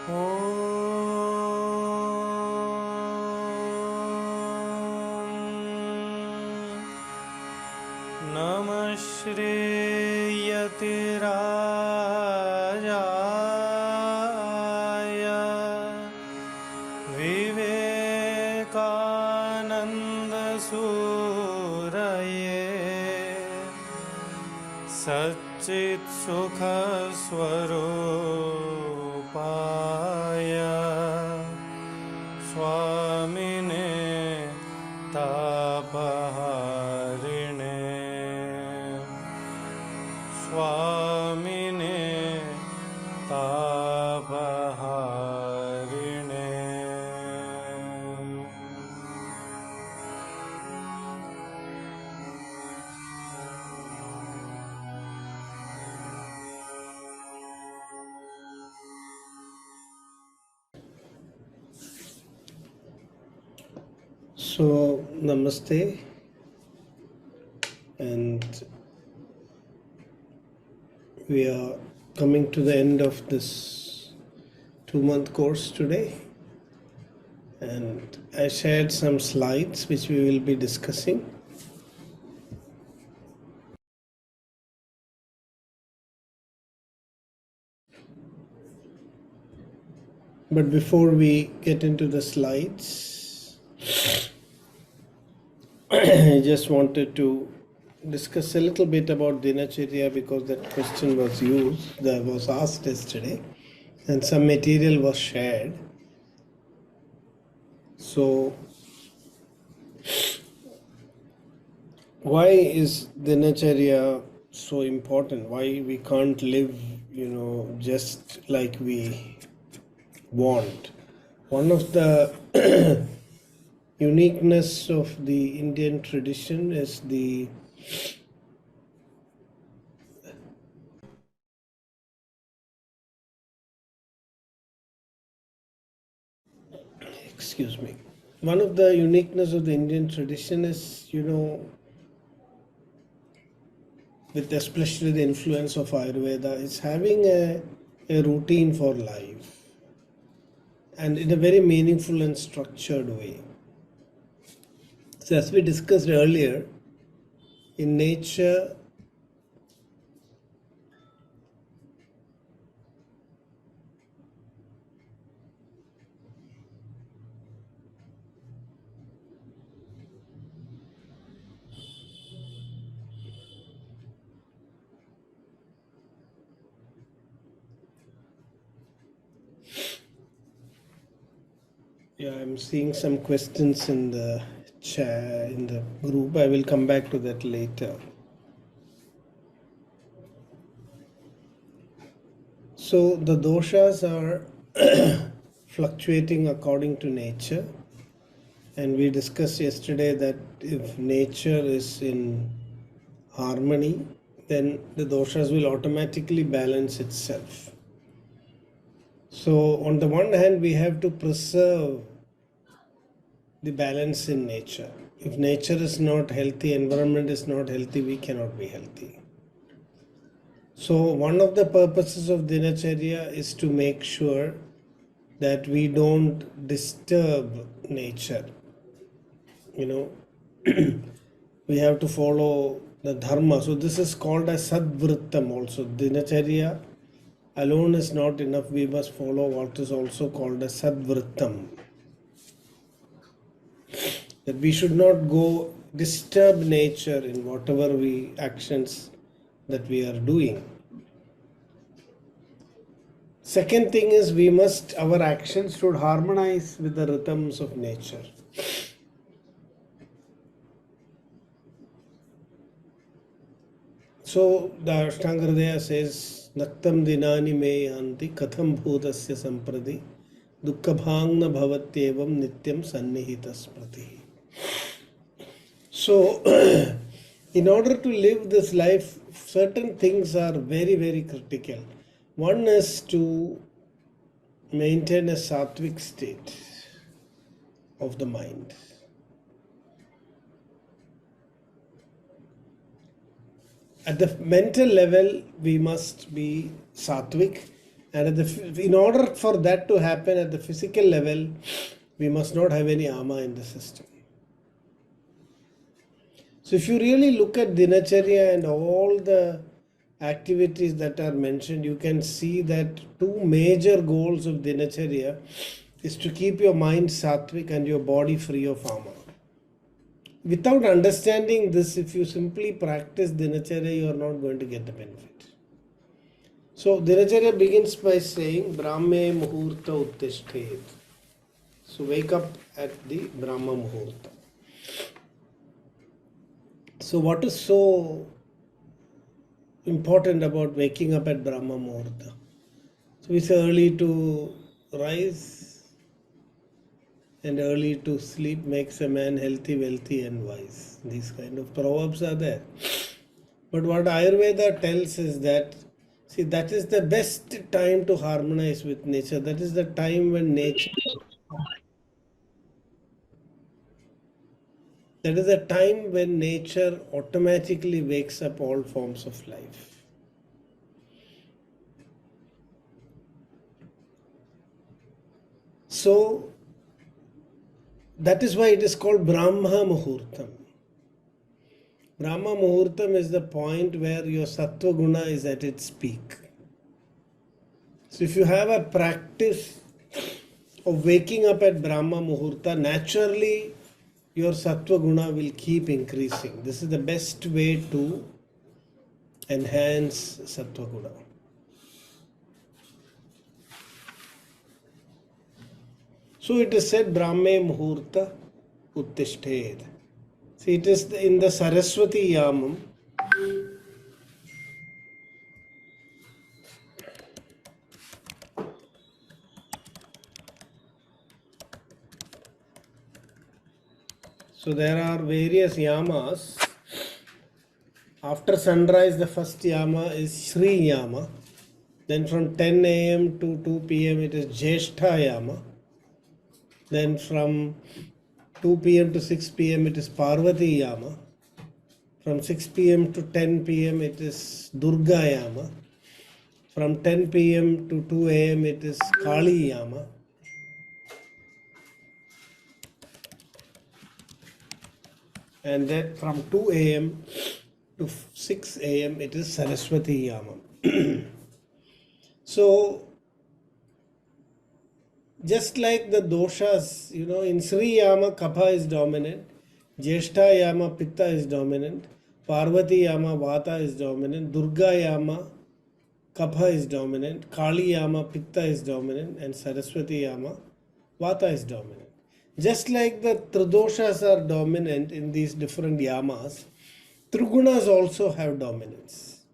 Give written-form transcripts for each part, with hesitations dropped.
Namah Shri Vivekananda Suraye Satchit Sukha Swarupaya Swamine Tapaharine Swamine Tapaharine. So, namaste, and we are coming to the end of this 2-month course today, and I shared some slides which we will be discussing. But before we get into the slides, I just wanted to discuss a little bit about Dinacharya because that question was asked yesterday, and some material was shared. So, why is Dinacharya so important? Why we can't live, just like we want? One of the uniqueness of the Indian tradition is one of the uniqueness of the Indian tradition is, with especially the influence of Ayurveda, is having a routine for life, and in a very meaningful and structured way. So as we discussed earlier, in nature, I'm seeing some questions in the chat, in the group. I will come back to that later. So the doshas are fluctuating according to nature, and we discussed yesterday that if nature is in harmony, then the doshas will automatically balance itself. So on the one hand, we have to preserve the balance in nature. If nature is not healthy, environment is not healthy, we cannot be healthy. So one of the purposes of Dinacharya is to make sure that we don't disturb nature. We have to follow the dharma. So this is called as sadvrittam also. Dinacharya alone is not enough. We must follow what is also called as sadvrittam. That we should not go disturb nature in whatever actions that we are doing. Second thing is our actions should harmonize with the rhythms of nature. So the Ashtanga Hridaya says, Naktam dinani me yanti katham bhutasya samprati dukkabhangna bhavatyevam nityam sannihitas prati. So, in order to live this life, certain things are very, very critical. One is to maintain a sattvic state of the mind. At the mental level, we must be sattvic, And in order for that to happen at the physical level, we must not have any ama in the system. So if you really look at Dinacharya and all the activities that are mentioned, you can see that two major goals of Dinacharya is to keep your mind sattvic and your body free of ama. Without understanding this, if you simply practice Dinacharya, you are not going to get the benefit. So Dinacharya begins by saying Brahme Muhurta Uttishtet. So wake up at the Brahma Muhurta. So what is so important about waking up at Brahma Muhurta? So we say early to rise and early to sleep makes a man healthy, wealthy and wise. These kind of proverbs are there. But what Ayurveda tells is that, see, that is the best time to harmonize with nature. That is the time when nature... That is the time when nature automatically wakes up all forms of life. So, that is why it is called Brahma Muhurtam. Brahma Muhurtam is the point where your Sattva Guna is at its peak. So, if you have a practice of waking up at Brahma Muhurta, naturally your Sattva Guna will keep increasing. This is the best way to enhance Sattva Guna. So it is said Brahme Muhurta Uttishtet. See, it is in the Saraswati Yamam. So there are various yamas. After sunrise, the first yama is Sri Yama. Then from 10 a.m. to 2 p.m. it is Jyeshtha Yama. Then from 2 p.m. to 6 p.m. it is Parvati Yama. From 6 p.m. to 10 p.m. it is Durga Yama. From 10 p.m. to 2 a.m. it is Kali Yama. And then from 2 a.m. to 6 a.m. it is Saraswati Yama. So, just like the doshas, in Sri Yama, Kapha is dominant, Jyeshtha Yama, Pitta is dominant, Parvati Yama, Vata is dominant, Durga Yama, Kapha is dominant, Kali Yama, Pitta is dominant, and Saraswati Yama, Vata is dominant. Just like the Tridoshas are dominant in these different yamas, Trigunas also have dominance.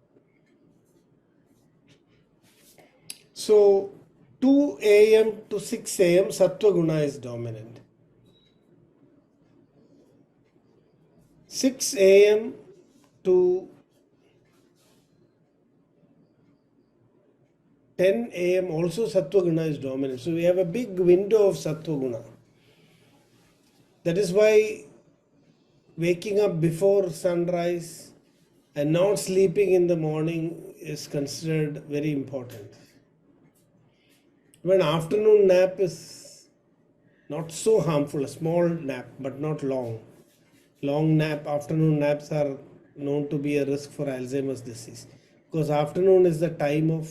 So, 2 a.m. to 6 a.m. Sattva Guna is dominant. 6 a.m. to 10 a.m. also Sattva Guna is dominant. So we have a big window of Sattva Guna. That is why waking up before sunrise and not sleeping in the morning is considered very important. When afternoon nap is not so harmful, a small nap but not long. Long nap, afternoon naps are known to be a risk for Alzheimer's disease because afternoon is the time of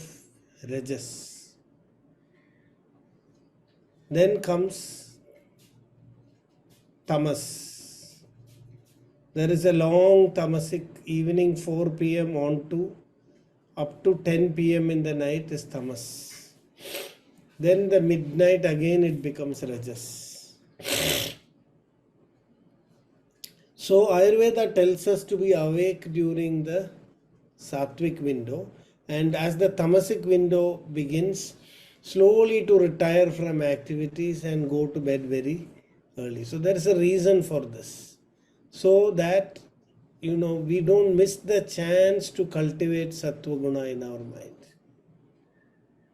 Rajas. Then comes Tamas. There is a long tamasic evening 4 p.m. on to up to 10 p.m. in the night is Tamas. Then the midnight again it becomes Rajas. So Ayurveda tells us to be awake during the Sattvic window, and as the Tamasic window begins, slowly to retire from activities and go to bed very early. So there is a reason for this. So that, we don't miss the chance to cultivate Sattva Guna in our mind.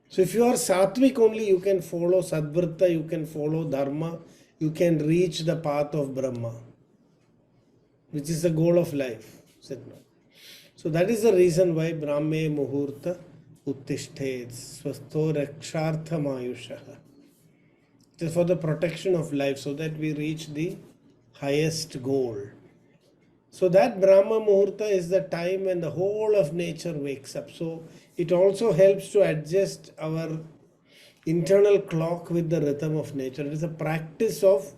So if you are Sattvic only, you can follow Sadvrta, you can follow Dharma, you can reach the path of Brahma, which is the goal of life. So that is the reason why Brahme Muhurta Uttishtet Swastho Rakshartham Ayushaha. It is for the protection of life so that we reach the highest goal. So that Brahma Muhurta is the time when the whole of nature wakes up. So it also helps to adjust our internal clock with the rhythm of nature. It is a practice of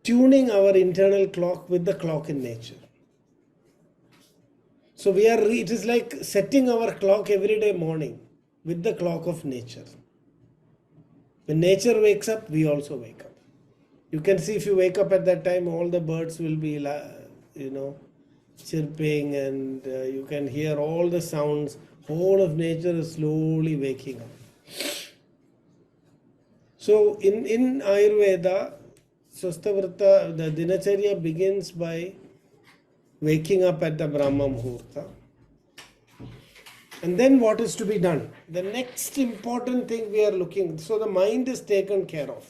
tuning our internal clock with the clock in nature. So it is like setting our clock every day morning with the clock of nature. When nature wakes up, we also wake up. You can see if you wake up at that time, all the birds will be, chirping, and you can hear all the sounds. Whole of nature is slowly waking up. So in Ayurveda, Swastavrata, the Dinacharya begins by waking up at the Brahma Muhurta. And then what is to be done? The next important thing we are looking, so the mind is taken care of.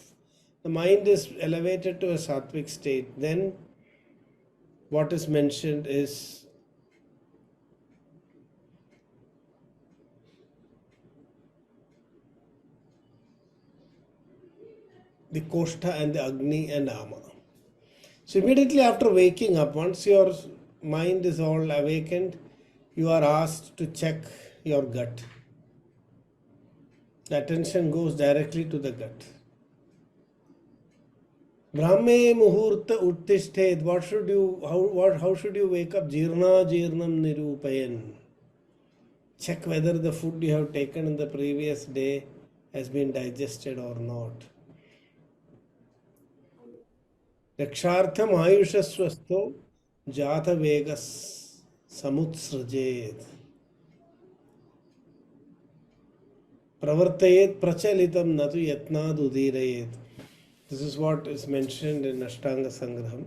The mind is elevated to a sattvic state. Then what is mentioned is the Koshtha and the Agni and Ama. So immediately after waking up, once your mind is all awakened, you are asked to check your gut. The attention goes directly to the gut. Brahme Muhurta Uttishtet. How should you wake up? Jirna Jirnam Nirupayan. Check whether the food you have taken in the previous day has been digested or not. Rakshartham Ayushaswastho Jata Vegas Samutsrajet. Pravartayet Prachalitam Natu Yatnad Udirayet. This is what is mentioned in Ashtanga Sangraham.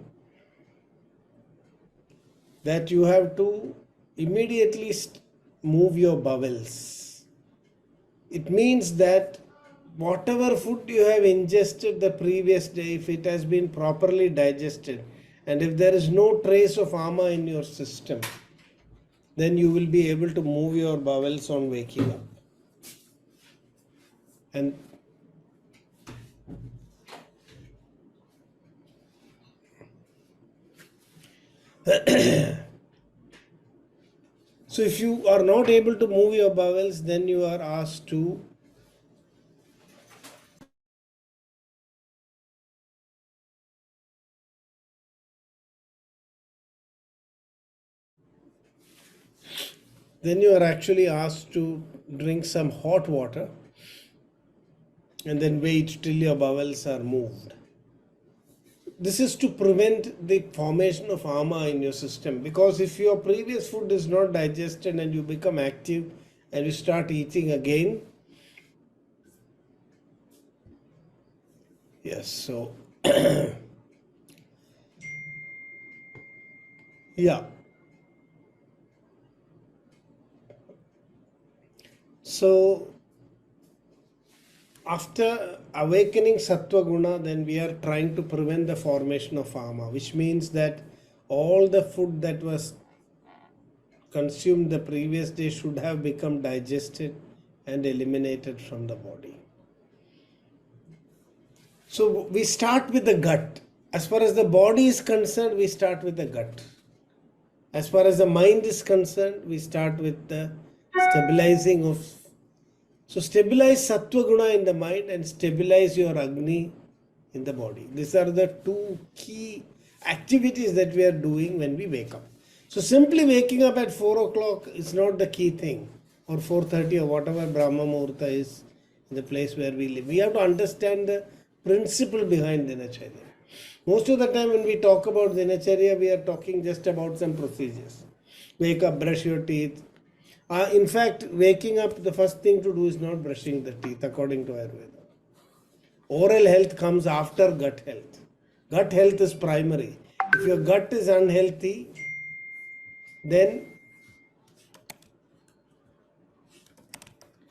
That you have to immediately move your bowels. It means that whatever food you have ingested the previous day, if it has been properly digested, and if there is no trace of ama in your system, then you will be able to move your bowels on waking up. And so if you are not able to move your bowels, then you are asked to actually asked to drink some hot water and then wait till your bowels are moved. This is to prevent the formation of ama in your system, because if your previous food is not digested and you become active and you start eating again, yes, so yeah. So after awakening Sattva Guna, then we are trying to prevent the formation of ama, which means that all the food that was consumed the previous day should have become digested and eliminated from the body. So we start with the gut. As far as the body is concerned, we start with the gut. As far as the mind is concerned, we start with the stabilizing of. So stabilize Sattva Guna in the mind and stabilize your Agni in the body. These are the two key activities that we are doing when we wake up. So simply waking up at 4 o'clock is not the key thing, or 4:30 or whatever Brahma Muhurta is in the place where we live. We have to understand the principle behind Dinacharya. Most of the time when we talk about Dinacharya, we are talking just about some procedures. Wake up, brush your teeth. In fact, waking up, the first thing to do is not brushing the teeth according to Ayurveda. Oral health comes after gut health. Gut health is primary. If your gut is unhealthy, then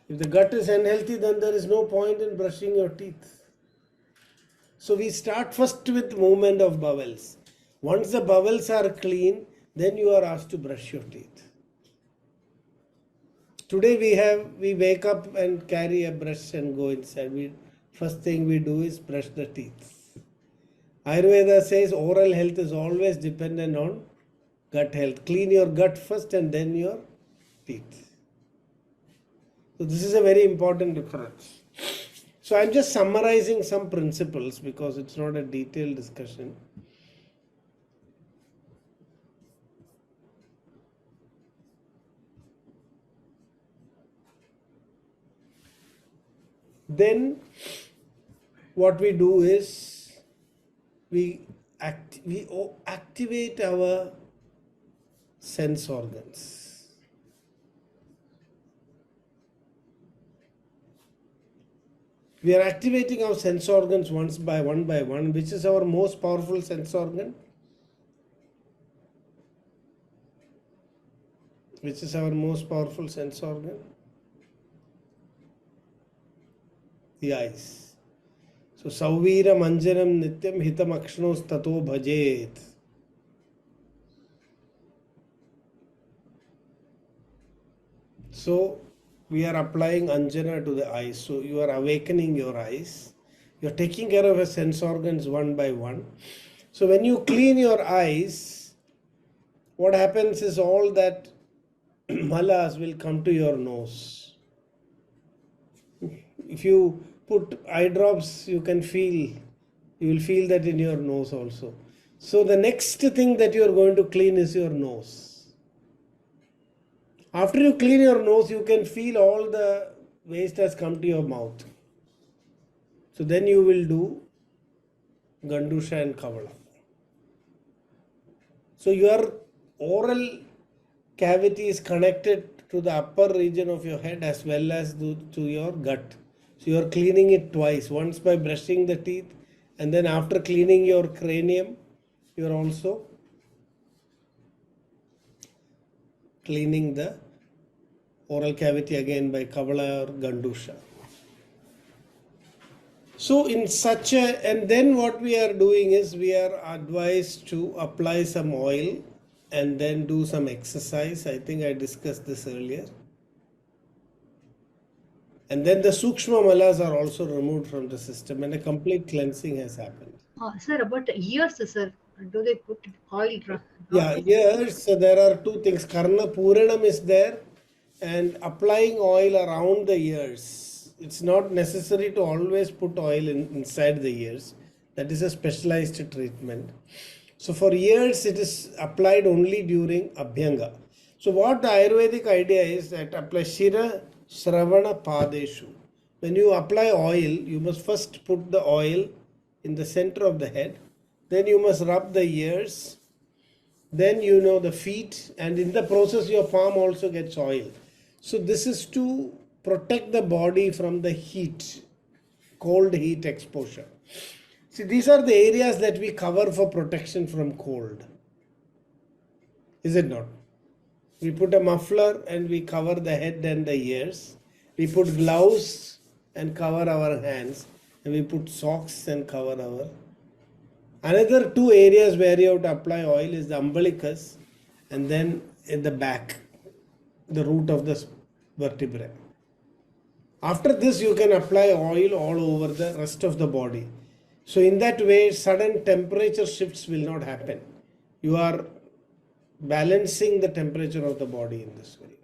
if the gut is unhealthy, then there is no point in brushing your teeth. So we start first with movement of bowels. Once the bowels are clean, then you are asked to brush your teeth. Today we wake up and carry a brush and go inside. First thing we do is brush the teeth. Ayurveda says oral health is always dependent on gut health. Clean your gut first and then your teeth. So this is a very important difference. So I'm just summarizing some principles because it's not a detailed discussion. Then what we do is we activate our sense organs. We are activating our sense organs one by one. Which is our most powerful sense organ? Which is our most powerful sense organ? The eyes. So, Sauvira Manjanam Nityam Hitam Akshnos Tato Bhajet. So, we are applying Anjana to the eyes. So, you are awakening your eyes. You are taking care of your sense organs one by one. So, when you clean your eyes, what happens is all that malas will come to your nose. If you put eye drops, you will feel that in your nose also. So the next thing that you are going to clean is your nose. After you clean your nose, you can feel all the waste has come to your mouth. So then you will do Gandusha and Kavala. So your oral cavity is connected to the upper region of your head as well as to your gut. So you are cleaning it twice, once by brushing the teeth, and then after cleaning your cranium, you are also cleaning the oral cavity again by Kavala or Gandusha. So and then what we are doing is we are advised to apply some oil and then do some exercise. I think I discussed this earlier. And then the Sukshma malas are also removed from the system and a complete cleansing has happened. Sir, about ears, sir, do they put oil? Yeah, ears, so there are two things. Karna Puranam is there and applying oil around the ears. It's not necessary to always put oil inside the ears. That is a specialized treatment. So for ears, it is applied only during Abhyanga. So what the Ayurvedic idea is that apply Shira Shravana Padeshu. When you apply oil, you must first put the oil in the center of the head. Then you must rub the ears. Then the feet. And in the process, your palm also gets oil. So this is to protect the body from the heat, cold heat exposure. See, these are the areas that we cover for protection from cold. Is it not? We put a muffler and we cover the head and the ears. We put gloves and cover our hands. And we put socks and cover our... Another two areas where you have to apply oil is the umbilicus and then in the back, the root of the vertebrae. After this, you can apply oil all over the rest of the body. So in that way, sudden temperature shifts will not happen. You are balancing the temperature of the body in this way.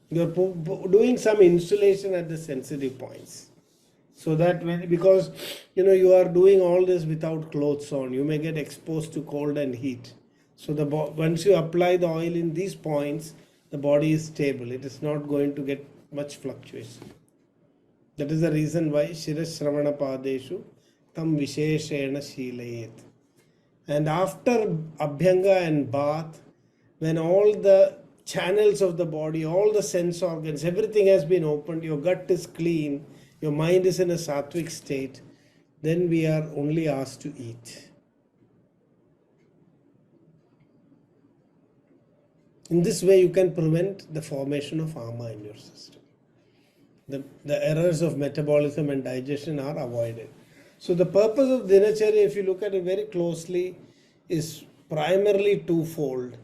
You are doing some insulation at the sensitive points. So that because you are doing all this without clothes on, you may get exposed to cold and heat. So once you apply the oil in these points, the body is stable. It is not going to get much fluctuation. That is the reason why Shirashravana Padeshu Tam Visheshena Shilayet. And after Abhyanga and Bath, when all the channels of the body, all the sense organs, everything has been opened, your gut is clean, your mind is in a sattvic state, then we are only asked to eat. In this way, you can prevent the formation of ama in your system. The errors of metabolism and digestion are avoided. So the purpose of Dinacharya, if you look at it very closely, is primarily twofold.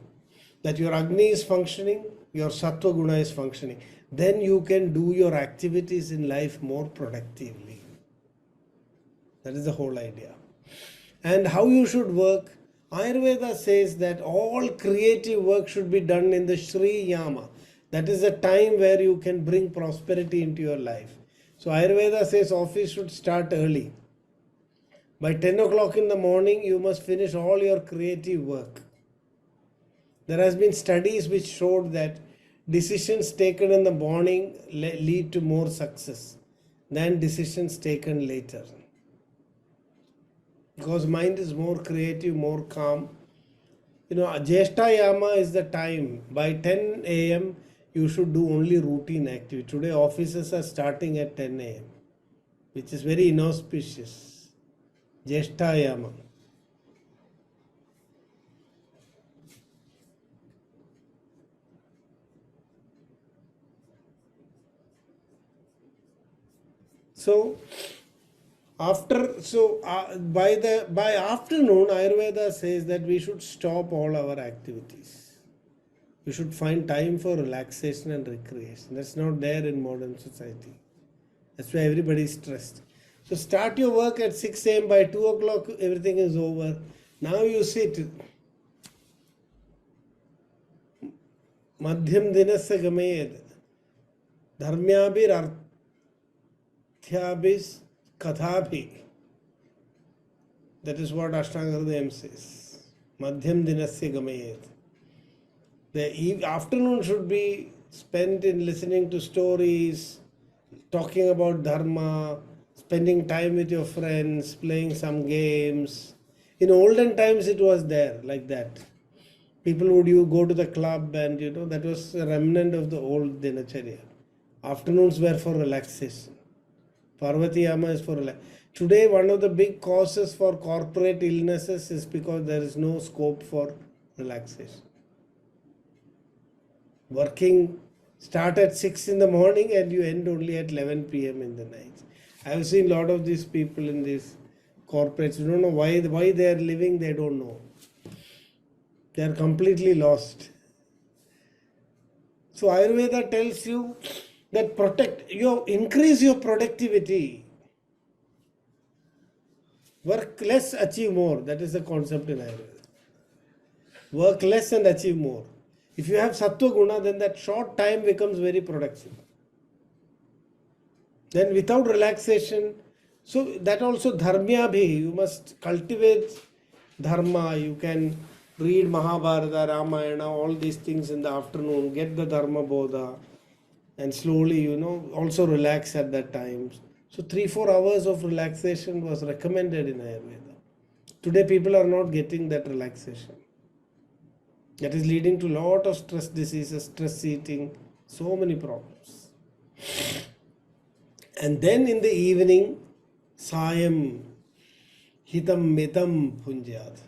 That your Agni is functioning, your sattva guna is functioning, then you can do your activities in life more productively. That is the whole idea. And how you should work, Ayurveda says that all creative work should be done in the Shri Yama. That is the time where you can bring prosperity into your life. So Ayurveda says office should start early. By 10 o'clock in the morning, you must finish all your creative work. There has been studies which showed that decisions taken in the morning lead to more success than decisions taken later. Because mind is more creative, more calm. Jeshta Yama is the time. By 10 a.m., you should do only routine activity. Today, offices are starting at 10 a.m., which is very inauspicious. Jeshta Yama. So, by afternoon, Ayurveda says that we should stop all our activities. We should find time for relaxation and recreation. That's not there in modern society. That's why everybody is stressed. So start your work at 6 a.m. By 2 o'clock, everything is over. Now you sit. Madhyam dinasya gamayed. Dharmyabhir arthyabhis kathabhi. That is what Ashtanga Hridayam says. Madhyam dinasya gamayed. The afternoon should be spent in listening to stories, talking about dharma, spending time with your friends, playing some games. In olden times it was there like that. People would go to the club and that was a remnant of the old dinacharya. Afternoons were for relaxation. Parvati Yama is for relaxation. Today one of the big causes for corporate illnesses is because there is no scope for relaxation. Working start at 6 in the morning and you end only at 11 p.m. in the night. I have seen a lot of these people in these corporates. You don't know why they are living, they don't know. They are completely lost. So Ayurveda tells you that increase your productivity. Work less, achieve more. That is the concept in Ayurveda. Work less and achieve more. If you have sattva guna, then that short time becomes very productive. Then without relaxation, so that also dharmya bhi, you must cultivate dharma. You can read Mahabharata, Ramayana, all these things in the afternoon, get the dharma bodha, and slowly, also relax at that time. So 3-4 hours of relaxation was recommended in Ayurveda. Today people are not getting that relaxation. That is leading to a lot of stress diseases, stress eating, so many problems. And then in the evening, Sayam Hitam Mitam Punjat.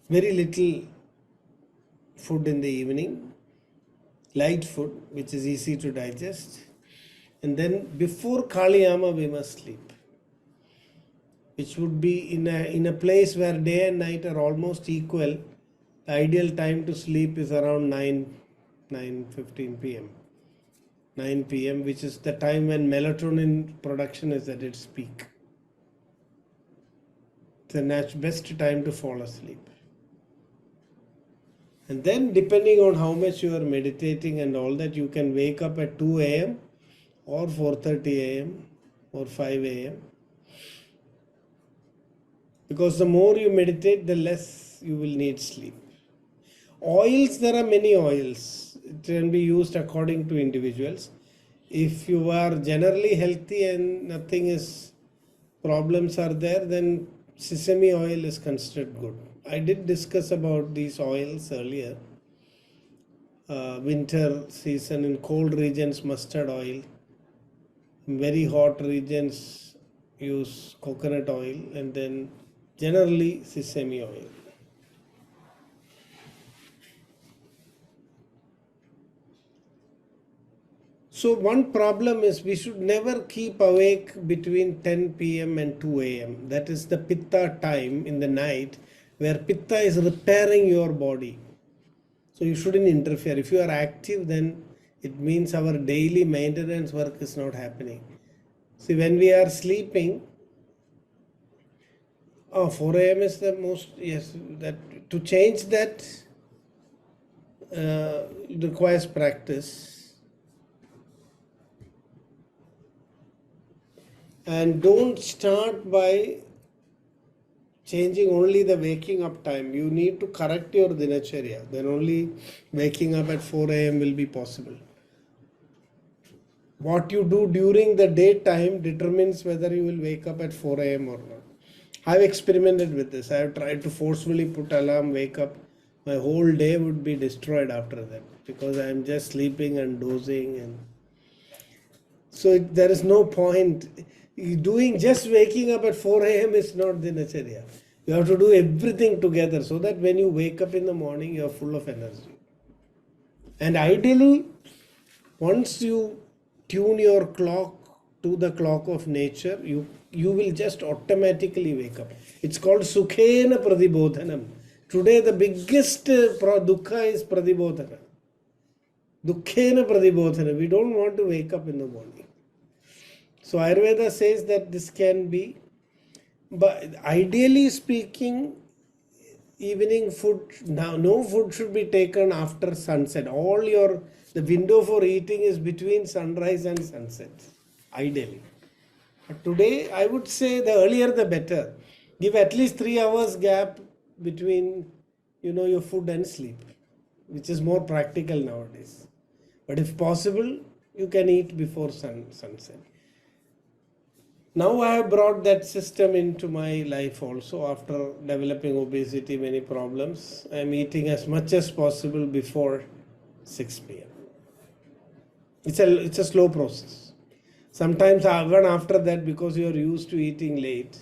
Very little food in the evening, light food which is easy to digest. And then before Kaliyama we must sleep, which would be in a place where day and night are almost equal. The ideal time to sleep is around 9:15 p.m. 9 p.m., which is the time when melatonin production is at its peak. It's the best time to fall asleep. And then depending on how much you are meditating and all that, you can wake up at 2 a.m. or 4:30 a.m. or 5 a.m. Because the more you meditate, the less you will need sleep. Oils, there are many oils. It can be used according to individuals. If you are generally healthy and problems are there, then sesame oil is considered good. I did discuss about these oils earlier. Winter season, in cold regions, mustard oil. In very hot regions, use coconut oil, and then generally sesame oil. So one problem is we should never keep awake between 10 p.m. and 2 a.m. That is the pitta time in the night where pitta is repairing your body. So you shouldn't interfere. If you are active, then it means our daily maintenance work is not happening. See, when we are sleeping, 4 a.m. is the most, yes, that to change that requires practice. And don't start by changing only the waking up time. You need to correct your dinacharya. Then only waking up at 4 a.m. will be possible. What you do during the daytime determines whether you will wake up at 4 a.m. or not. I've experimented with this. I have tried to forcefully put alarm, wake up. My whole day would be destroyed after that because I am just sleeping and dozing, and so there is no point. Doing just waking up at 4 a.m. is not dinacharya. You have to do everything together so that when you wake up in the morning, you are full of energy. And ideally, once you tune your clock to the clock of nature, you will just automatically wake up. It's called sukhena pradibodhanam. Today the biggest dukkha is pradibodhana. Dukkhena pradibodhana. We don't want to wake up in the morning. So Ayurveda says that this can be, but ideally speaking, evening food, now no food should be taken after sunset. The window for eating is between sunrise and sunset, ideally. But today, I would say the earlier the better. Give at least 3 hours gap between, your food and sleep, which is more practical nowadays. But if possible, you can eat before sunset. Now I have brought that system into my life also. After developing obesity, many problems, I am eating as much as possible before 6 p.m. It's a slow process. Sometimes even after that, because you are used to eating late.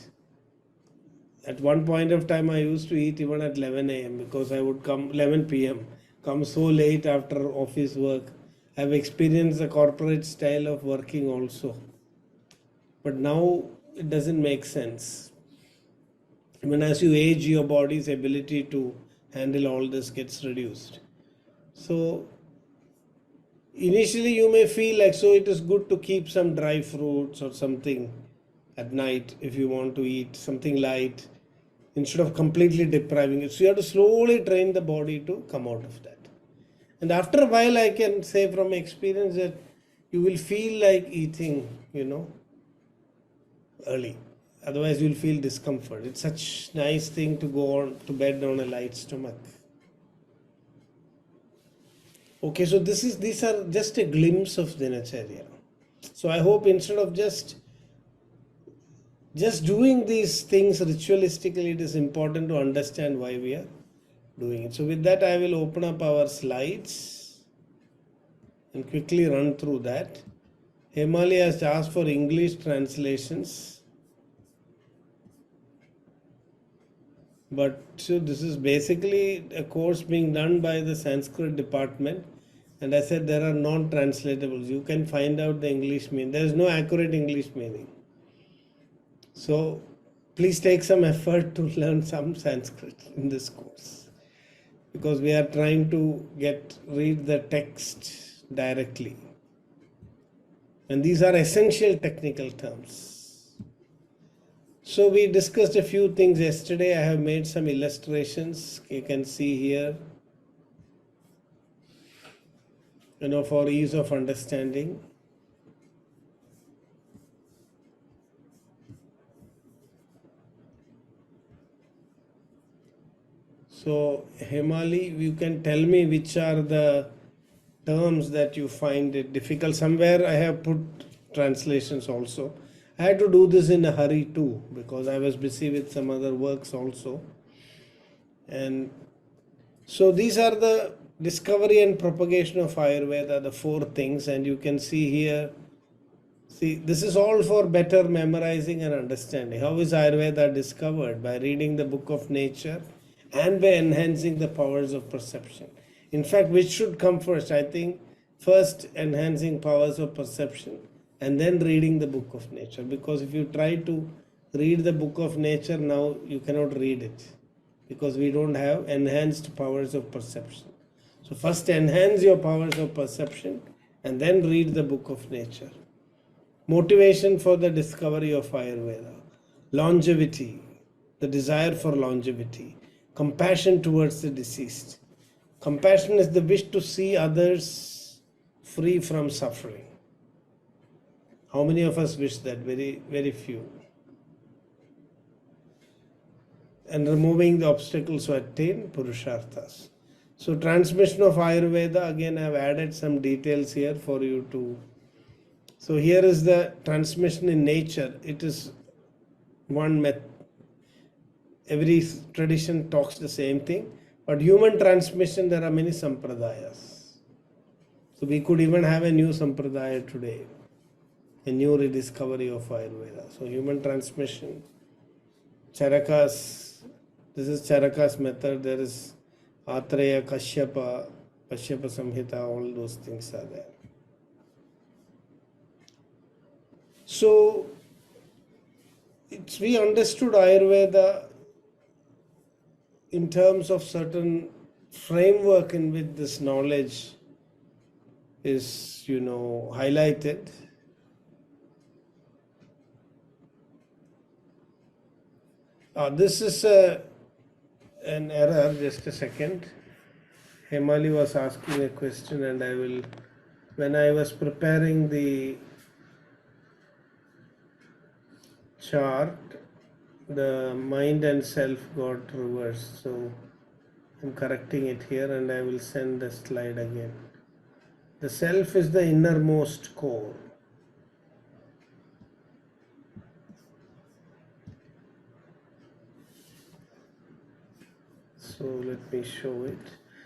At one point of time, I used to eat even at 11 a.m. because I would come 11 p.m. come so late after office work. I have experienced the corporate style of working also. But now it doesn't make sense. Even as you age, your body's ability to handle all this gets reduced. So initially you may feel like, so it is good to keep some dry fruits or something at night if you want to eat something light instead of completely depriving it. So you have to slowly train the body to come out of that. And after a while, I can say from experience that you will feel like eating, early. Otherwise, you will feel discomfort. It's such nice thing to go on to bed on a light stomach. Okay, so these are just a glimpse of dinacharya. So I hope instead of just doing these things ritualistically, it is important to understand why we are doing it. So with that, I will open up our slides and quickly run through that. Hemali has asked for English translations. But so this is basically a course being done by the Sanskrit department. And I said there are non-translatables. You can find out the English meaning. There is no accurate English meaning. So please take some effort to learn some Sanskrit in this course. Because we are trying to read the text directly. And these are essential technical terms. So we discussed a few things yesterday. I have made some illustrations. You can see here, for ease of understanding. So Hemali, you can tell me which are the terms that you find it difficult. Somewhere I have put translations also. I had to do this in a hurry too because I was busy with some other works also. And so these are the discovery and propagation of Ayurveda, the 4 things. And you can see here, this is all for better memorizing and understanding. How is Ayurveda discovered? By reading the book of nature and by enhancing the powers of perception. In fact, which should come first? I think first enhancing powers of perception and then reading the book of nature. Because if you try to read the book of nature now, you cannot read it because we don't have enhanced powers of perception. So first enhance your powers of perception and then read the book of nature. Motivation for the discovery of Ayurveda. Longevity, the desire for longevity. Compassion towards the deceased. Compassion is the wish to see others free from suffering. How many of us wish that? Very, very few. And removing the obstacles to attain Purusharthas. So transmission of Ayurveda, again I have added some details here for you to. So here is the transmission in nature. It is one method. Every tradition talks the same thing. But human transmission, there are many sampradayas. So we could even have a new sampradaya today. A new rediscovery of Ayurveda. So human transmission. Charakas, this is Charaka's method. There is Atreya, Caraka-Saṁhitā, all those things are there. So we understood Ayurveda in terms of certain framework in which this knowledge is, highlighted. This is an error. Just a second. Hemali was asking a question, and when I was preparing the chart, the mind and self got reversed. So I'm correcting it here, and I will send the slide again. The self is the innermost core. So let me show it.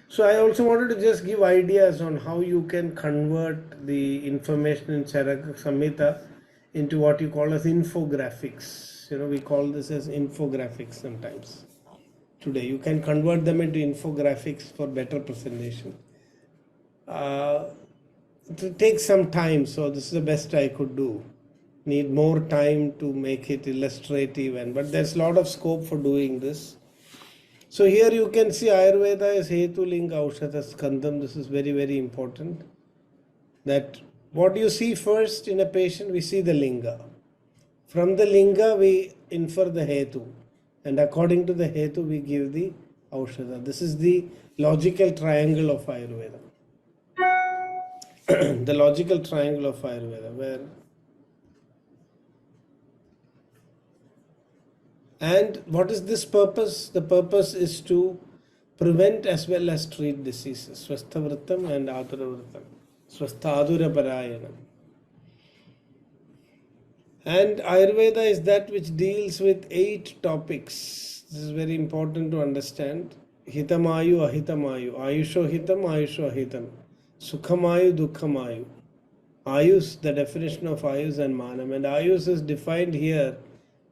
So I also wanted to just give ideas on how you can convert the information in Caraka-Saṁhitā into what you call as infographics. We call this as infographics sometimes. Today you can convert them into infographics for better presentation. It takes some time, so this is the best I could do. Need more time to make it illustrative, but there's a lot of scope for doing this. So here you can see Ayurveda is Hetu Linga Aushadha Skandham. This is very, very important. That what you see first in a patient, we see the Linga. From the Linga, we infer the Hetu. And according to the Hetu, we give the Aushadha. This is the logical triangle of Ayurveda. The logical triangle of Ayurveda, where. And what is this purpose? The purpose is to prevent as well as treat diseases. Swasthavritam and Aduravritam. Swasthaduraparāyanam. And Ayurveda is that which deals with 8 topics. This is very important to understand. Hitamayu, Ahitamayu. Ayusho Hitam, Ayusho Ahitam. Sukhamayu, Dukhamayu. Ayus, the definition of Ayus and Manam. And Ayus is defined here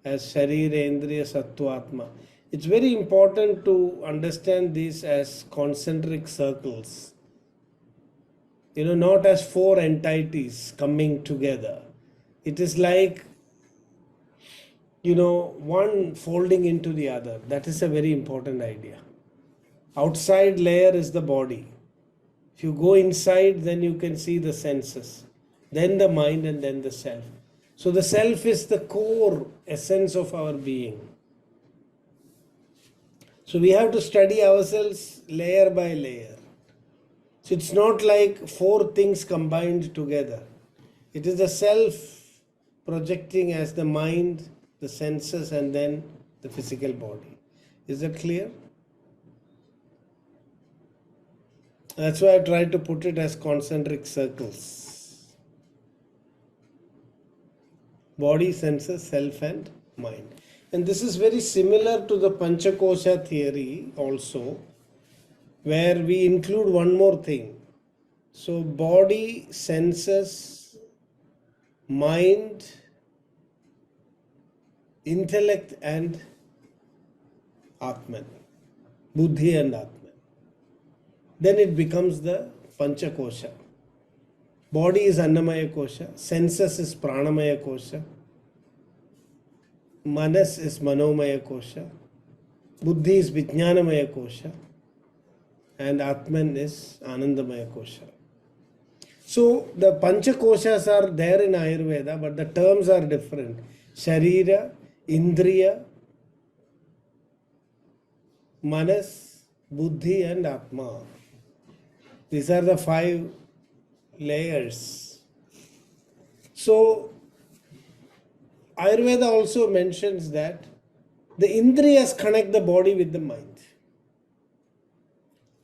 as Sharira, Indriya, Sattva, Atma. It's very important to understand these as concentric circles. Not as 4 entities coming together. It is like, one folding into the other. That is a very important idea. Outside layer is the body. If you go inside, then you can see the senses, then the mind, and then the self. So the self is the core essence of our being. So we have to study ourselves layer by layer. So it's not like 4 things combined together. It is the self projecting as the mind, the senses, and then the physical body. Is that clear? That's why I tried to put it as concentric circles. Body, senses, self, and mind. And this is very similar to the Panchakosha theory also, where we include one more thing. So body, senses, mind, intellect, and Atman. Buddhi and Atman. Then it becomes the Panchakosha. Body is Annamaya Kosha, senses is Pranamaya Kosha, Manas is Manomaya Kosha, Buddhi is Vijnanamaya Kosha, and Atman is Anandamaya Kosha. So the Pancha Koshas are there in Ayurveda, but the terms are different. Sharira, Indriya, Manas, Buddhi and Atma. These are the 5 layers. So Ayurveda also mentions that the Indriyas connect the body with the mind,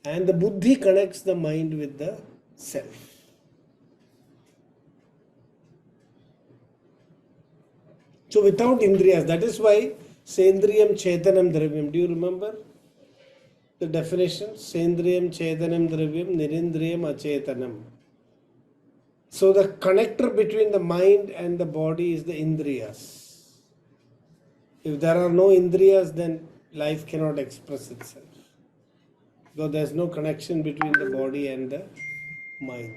and the Buddhi connects the mind with the self. So without Indriyas, that is why Sendriyam Chetanam Dravyam. Do you remember the definition? Sendriyam Chetanam Dravyam Nirindriyam Achetanam. So the connector between the mind and the body is the Indriyas. If there are no Indriyas, then life cannot express itself, because there is no connection between the body and the mind.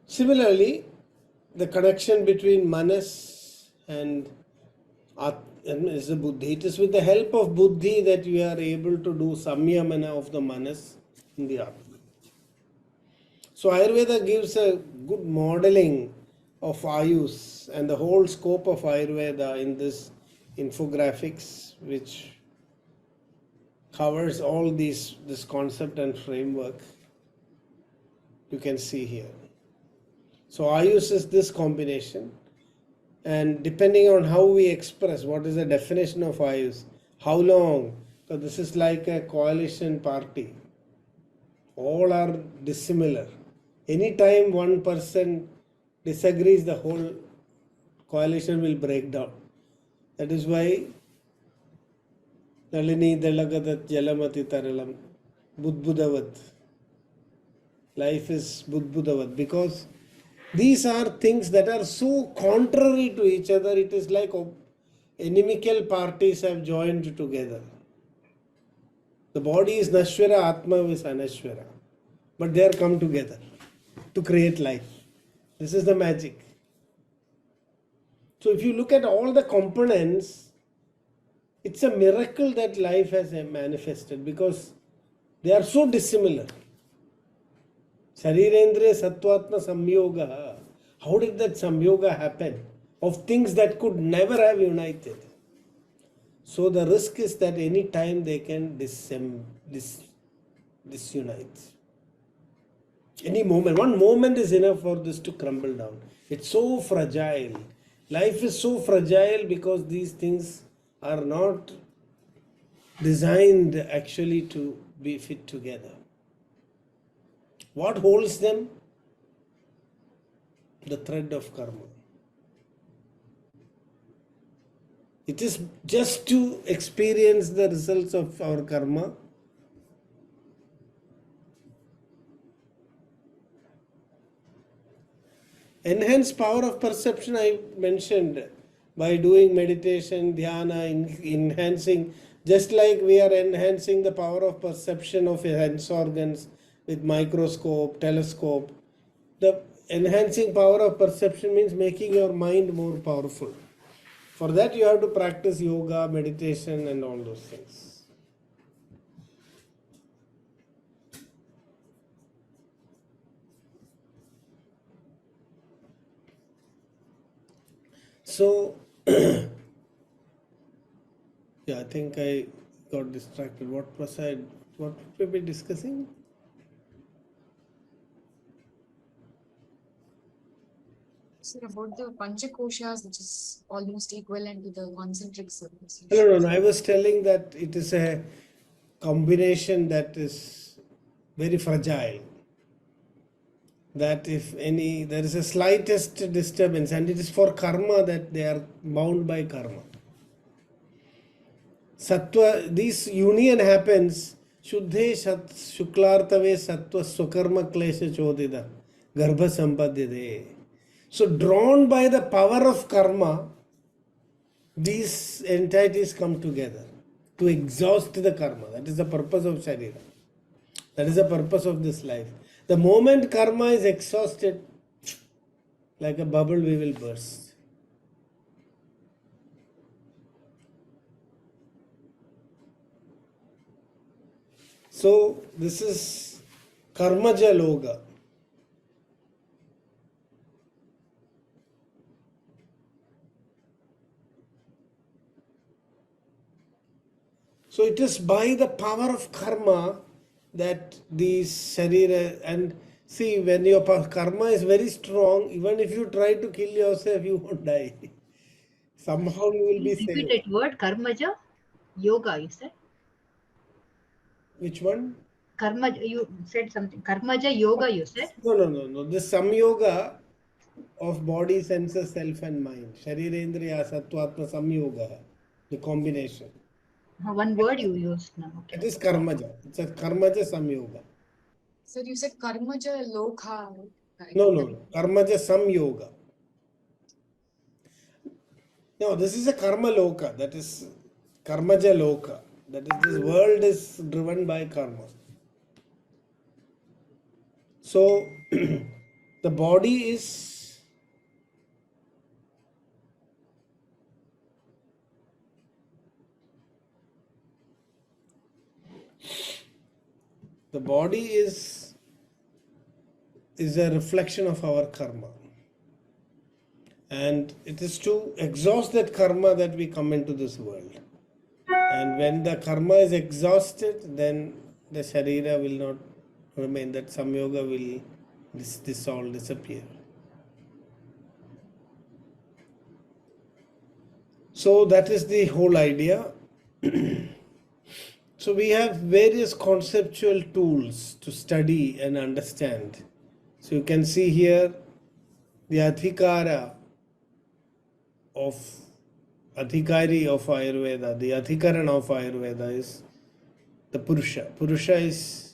Similarly, the connection between Manas and is the Buddhi. It is with the help of Buddhi that we are able to do Samyamana of the Manas in the Atma. So Ayurveda gives a good modeling of Ayus and the whole scope of Ayurveda in this infographics, which covers all this concept and framework. You can see here. So Ayus is this combination, and depending on how we express what is the definition of Ayus, how long, so this is like a coalition party. All are dissimilar. Anytime one person disagrees, the whole coalition will break down. That is why Nalini Dalagadat Jalamati Taralam Budbudavat. Life is Budbudavat, because these are things that are so contrary to each other. It is like inimical parties have joined together. The body is Nashwara, Atma is Anashwara, but they are come together to create life. This is the magic. So if you look at all the components, it's a miracle that life has manifested, because they are so dissimilar. Sharirendriya Sattvatma Samyoga. How did that Samyoga happen? Of things that could never have united. So the risk is that any time they can disunite. Any moment. One moment is enough for this to crumble down. It's so fragile. Life is so fragile because these things are not designed actually to be fit together. What holds them? The thread of karma. It is just to experience the results of our karma. Enhanced power of perception I mentioned by doing meditation, dhyana, enhancing, just like we are enhancing the power of perception of sense organs with microscope, telescope. The enhancing power of perception means making your mind more powerful. For that you have to practice yoga, meditation and all those things. So, yeah, I think I got distracted. What were we discussing? Sir, about the Panchakoshas, which is almost equivalent to the concentric circles. No. I was telling that it is a combination that is very fragile. That if there is a slightest disturbance, and it is for karma that they are bound by karma. Sattva, this union happens, Shuddhe Shuklartave Sattva Swakarma Klesha Chodida Garbha Sampadide. So drawn by the power of karma, these entities come together to exhaust the karma. That is the purpose of Sharira. That is the purpose of this life. The moment karma is exhausted, like a bubble, we will burst. So this is karmaja loga. So it is by the power of karma that these sharira, and see, when your karma is very strong, even if you try to kill yourself, you won't die. Somehow you will be Please repeat saved. that word, karmaja yoga, you said. Which one? Karma, you said something. Karmaja yoga, you said. No. This samyoga of body, senses, self and mind. Sharirendriya, Sattvatma, samyoga. The combination. One word you used now. Okay. It is karmaja. It's a karmaja samyoga. Sir, you said karmaja lokha. Right? No. Karmaja samyoga. No, this is a karma loka. That is karmaja loka. That is, this world is driven by karma. So the body is a reflection of our karma. And it is to exhaust that karma that we come into this world. And when the karma is exhausted, then the sharira will not remain. That samyoga will dissolve, disappear. So that is the whole idea. So we have various conceptual tools to study and understand. So you can see here the adhikari of Ayurveda, the adhikaran of Ayurveda is the Purusha. Purusha is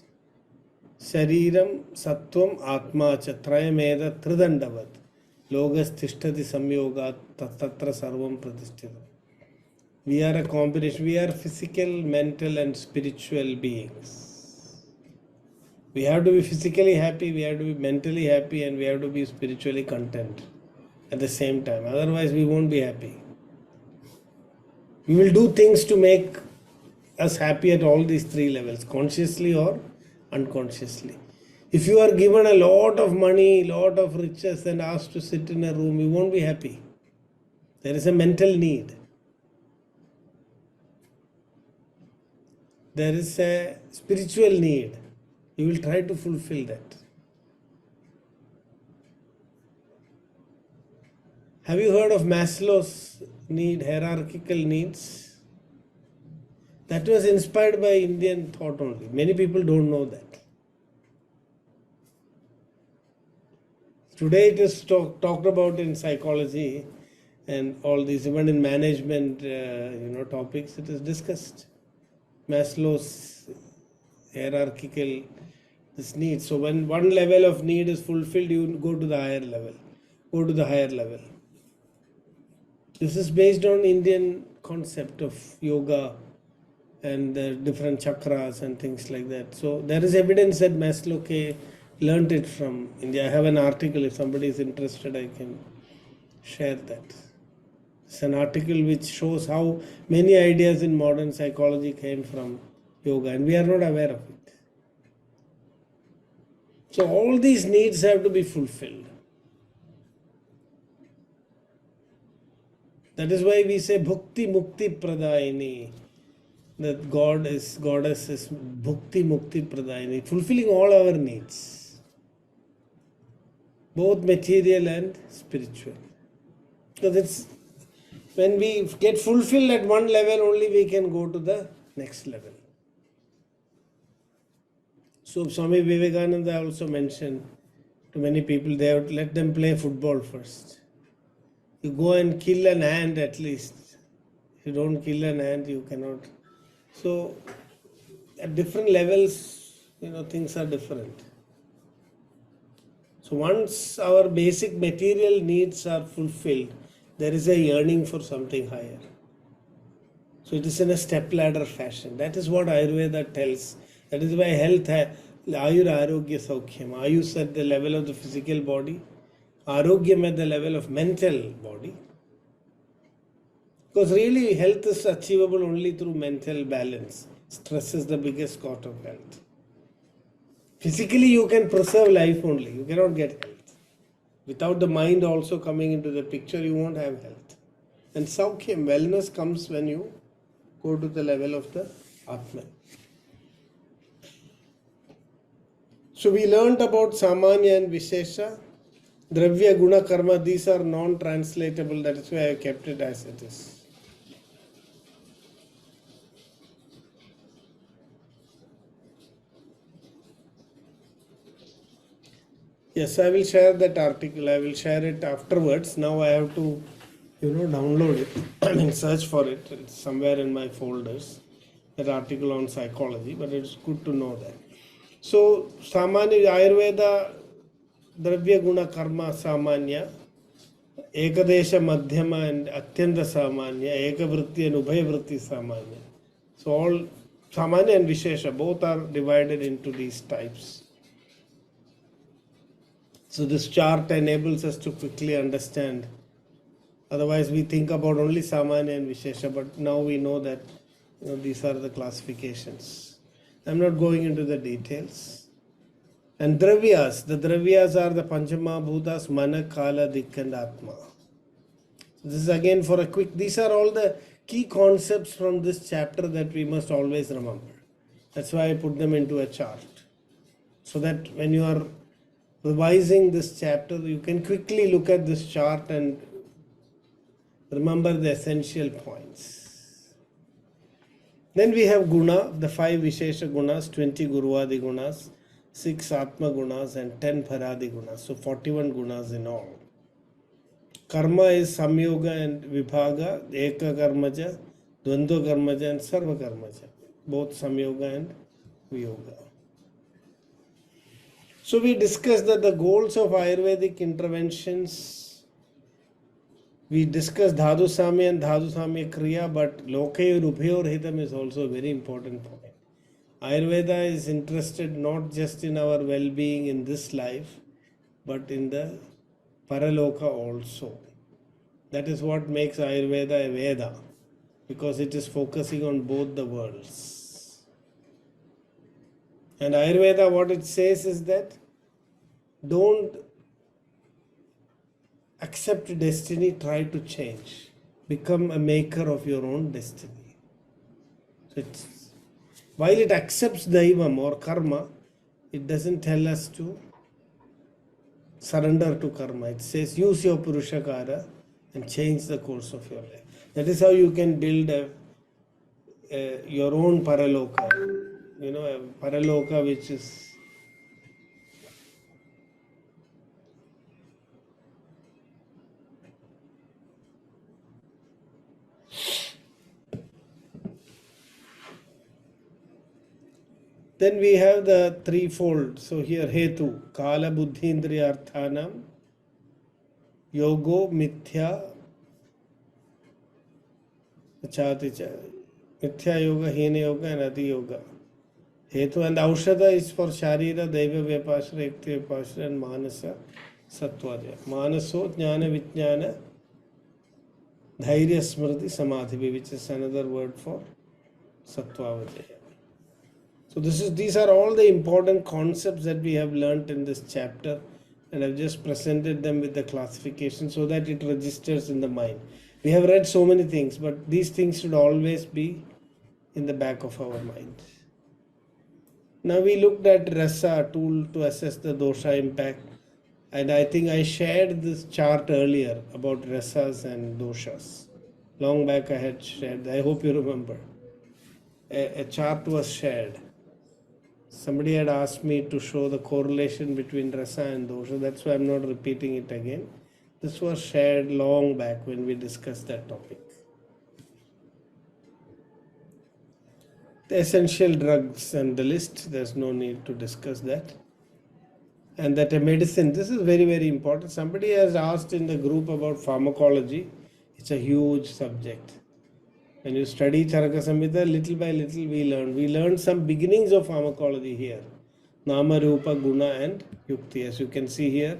Shariram, Sattvam, Atma, Trayameda, Tridandavat. Logas Tishtati Samyoga, Tatra Sarvam Pratishthitam. We are a combination. We are physical, mental and spiritual beings. We have to be physically happy, we have to be mentally happy, and we have to be spiritually content at the same time. Otherwise, we won't be happy. We will do things to make us happy at all these three levels, consciously or unconsciously. If you are given a lot of money, lot of riches and asked to sit in a room, you won't be happy. There is a mental need. There is a spiritual need. You will try to fulfill that. Have you heard of Maslow's hierarchical needs? That was inspired by Indian thought only. Many people don't know that. Today it is talked about in psychology and all these, even in management topics, it is discussed. Maslow's hierarchical needs. So when one level of need is fulfilled, you go to the higher level. This is based on Indian concept of yoga and the different chakras and things like that. So there is evidence that Maslow learned it from India. I have an article. If somebody is interested, I can share that. It's an article which shows how many ideas in modern psychology came from yoga, and we are not aware of it. So all these needs have to be fulfilled. That is why we say Bhukti Mukti Pradayini. That Goddess is Bhukti Mukti Pradayini, fulfilling all our needs, both material and spiritual. Because it's when we get fulfilled at one level, only we can go to the next level. So Swami Vivekananda also mentioned to many people, they have to let them play football first. You go and kill an ant at least. If you don't kill an ant, you cannot. So at different levels, things are different. So once our basic material needs are fulfilled, there is a yearning for something higher. So it is in a step ladder fashion. That is what Ayurveda tells. That is why Ayur Arogya Saukhyam. Ayus at the level of the physical body, Arogyam at the level of mental body. Because really health is achievable only through mental balance. Stress is the biggest cause of health. Physically you can preserve life only, you cannot get health. Without the mind also coming into the picture, you won't have health. And Saukhyam, wellness, comes when you go to the level of the Atman. So we learned about Samanya and Vishesha. Dravya, Guna, Karma, these are non-translatable, that is why I kept it as it is. Yes, I will share that article. I will share it afterwards. Now I have to, download it. I mean, search for it. It's somewhere in my folders. That article on psychology, but it's good to know that. So, Samanya, Ayurveda, Dravya, Guna, Karma, Samanya, Ekadesha, Madhyama, and Atyanta Samanya, Ekavritti and Ubhayavritti Samanya. So, all Samanya and Vishesha, both are divided into these types. So this chart enables us to quickly understand. Otherwise we think about only Samanya and Vishesha, but now we know that these are the classifications. I'm not going into the details. And Dravyas, the Dravyas are the Panchama Bhutas, Mana, Kala, Dik and Atma. This is again for a quick, these are all the key concepts from this chapter that we must always remember. That's why I put them into a chart. So that when you are revising this chapter, you can quickly look at this chart and remember the essential points. Then we have Guna, the 5 Vishesha Gunas, 20 Guruvadi Gunas, 6 Atma Gunas and 10 Paradi Gunas. So 41 Gunas in all. Karma is Samyoga and Vibhaga, Eka Karmaja, Dvandva Karmaja and Sarva Karmaja. Both Samyoga and Viyoga. So we discussed that the goals of Ayurvedic interventions, we discussed Dhatu Samya and Dhatu Samya Kriya, but Lokayur Ubhayor Hitam is also a very important point. Ayurveda is interested not just in our well-being in this life, but in the Paraloka also. That is what makes Ayurveda a Veda, because it is focusing on both the worlds. And Ayurveda, what it says is that don't accept destiny, try to change. Become a maker of your own destiny. So while it accepts Daivam or Karma, it doesn't tell us to surrender to Karma. It says use your Purushakara and change the course of your life. That is how you can build your own Paraloka. A Paraloka which is then we have the threefold. So here Hetu, Kala Buddhindriya Arthanam, Yogo Mithya Achaticha, Mithya Yoga, Hina Yoga and Adi Yoga. Hetu and Aushadha is for Sharira, Daiva Vyapashara, Ekti Vyapashara and Manasa Sattvaja. Manaso Jnana Vijnana Dhairya Smriti Samadhi, which is another word for Sattvavajaya. So these are all the important concepts that we have learnt in this chapter, and I've just presented them with the classification so that it registers in the mind. We have read so many things, but these things should always be in the back of our mind. Now we looked at Rasa, a tool to assess the dosha impact, and I think I shared this chart earlier about Rasas and doshas. Long back I had shared, I hope you remember. A chart was shared. Somebody had asked me to show the correlation between rasa and dosha. That's why I'm not repeating it again. This was shared long back when we discussed that topic. The essential drugs and the list, there's no need to discuss that. And that a medicine, this is very, very important. Somebody has asked in the group about pharmacology. It's a huge subject. When you study Caraka-Saṁhitā, little by little we learn. We learned some beginnings of pharmacology here. Nama, Rupa, Guna and Yukti. As you can see here,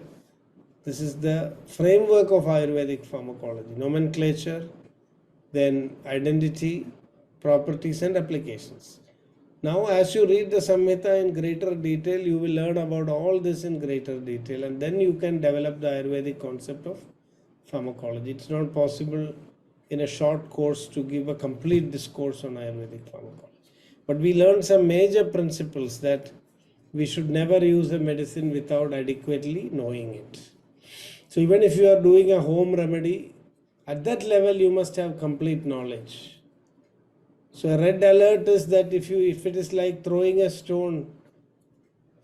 this is the framework of Ayurvedic pharmacology. Nomenclature, then identity, properties and applications. Now as you read the Samhita in greater detail, you will learn about all this in greater detail, and then you can develop the Ayurvedic concept of pharmacology. It's not possible in a short course to give a complete discourse on Ayurvedic pharmacology. But we learned some major principles that we should never use a medicine without adequately knowing it. So even if you are doing a home remedy, at that level you must have complete knowledge. So a red alert is that if it is like throwing a stone,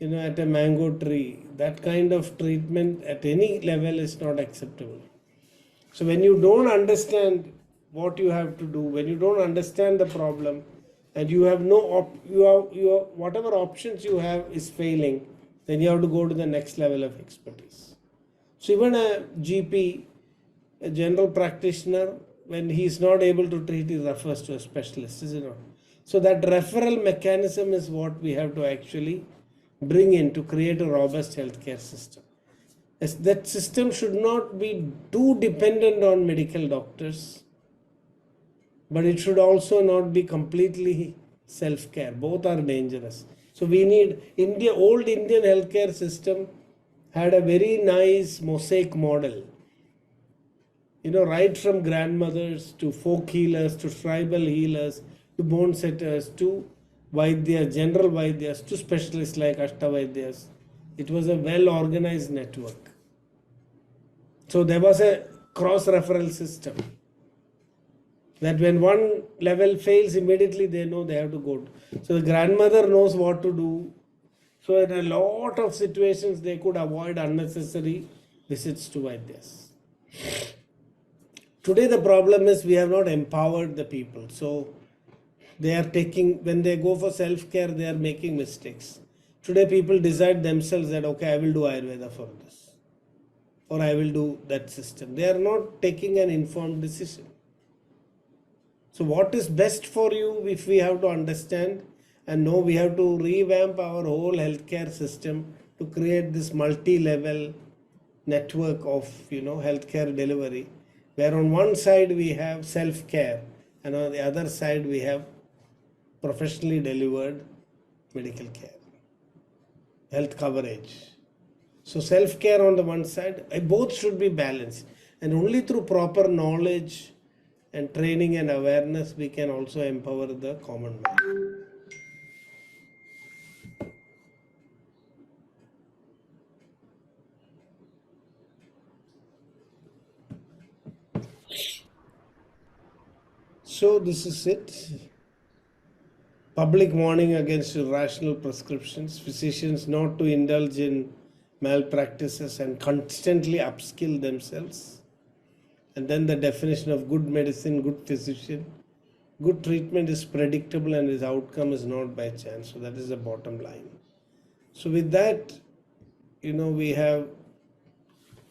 at a mango tree, that kind of treatment at any level is not acceptable. So when you don't understand what you have to do, when you don't understand the problem, and you have whatever options you have is failing, then you have to go to the next level of expertise. So even a GP, a general practitioner, when he is not able to treat, he refers to a specialist, is it not? So that referral mechanism is what we have to actually bring in to create a robust healthcare system. That system should not be too dependent on medical doctors, but it should also not be completely self-care. Both are dangerous. So we need old Indian healthcare system had a very nice mosaic model. Right from grandmothers to folk healers to tribal healers to bone setters to Vaidyas, general Vaidyas to specialists like Ashtavaidyas. It was a well organized network. So there was a cross referral system that when one level fails, immediately they know they have to go to. So the grandmother knows what to do. So in a lot of situations they could avoid unnecessary visits to Vaidyas. Today the problem is we have not empowered the people. So when they go for self-care, they are making mistakes. Today people decide themselves that, okay, I will do Ayurveda for this, or I will do that system. They are not taking an informed decision. So what is best for you, if we have to understand and know, we have to revamp our whole healthcare system to create this multi-level network of healthcare delivery, where on one side we have self-care and on the other side we have professionally delivered medical care, health coverage. So self-care on the one side, both should be balanced, and only through proper knowledge and training and awareness we can also empower the common man. So this is it. Public warning against irrational prescriptions, physicians not to indulge in malpractices and constantly upskill themselves. And then the definition of good medicine, good physician. Good treatment is predictable and its outcome is not by chance. So that is the bottom line. So with that, we have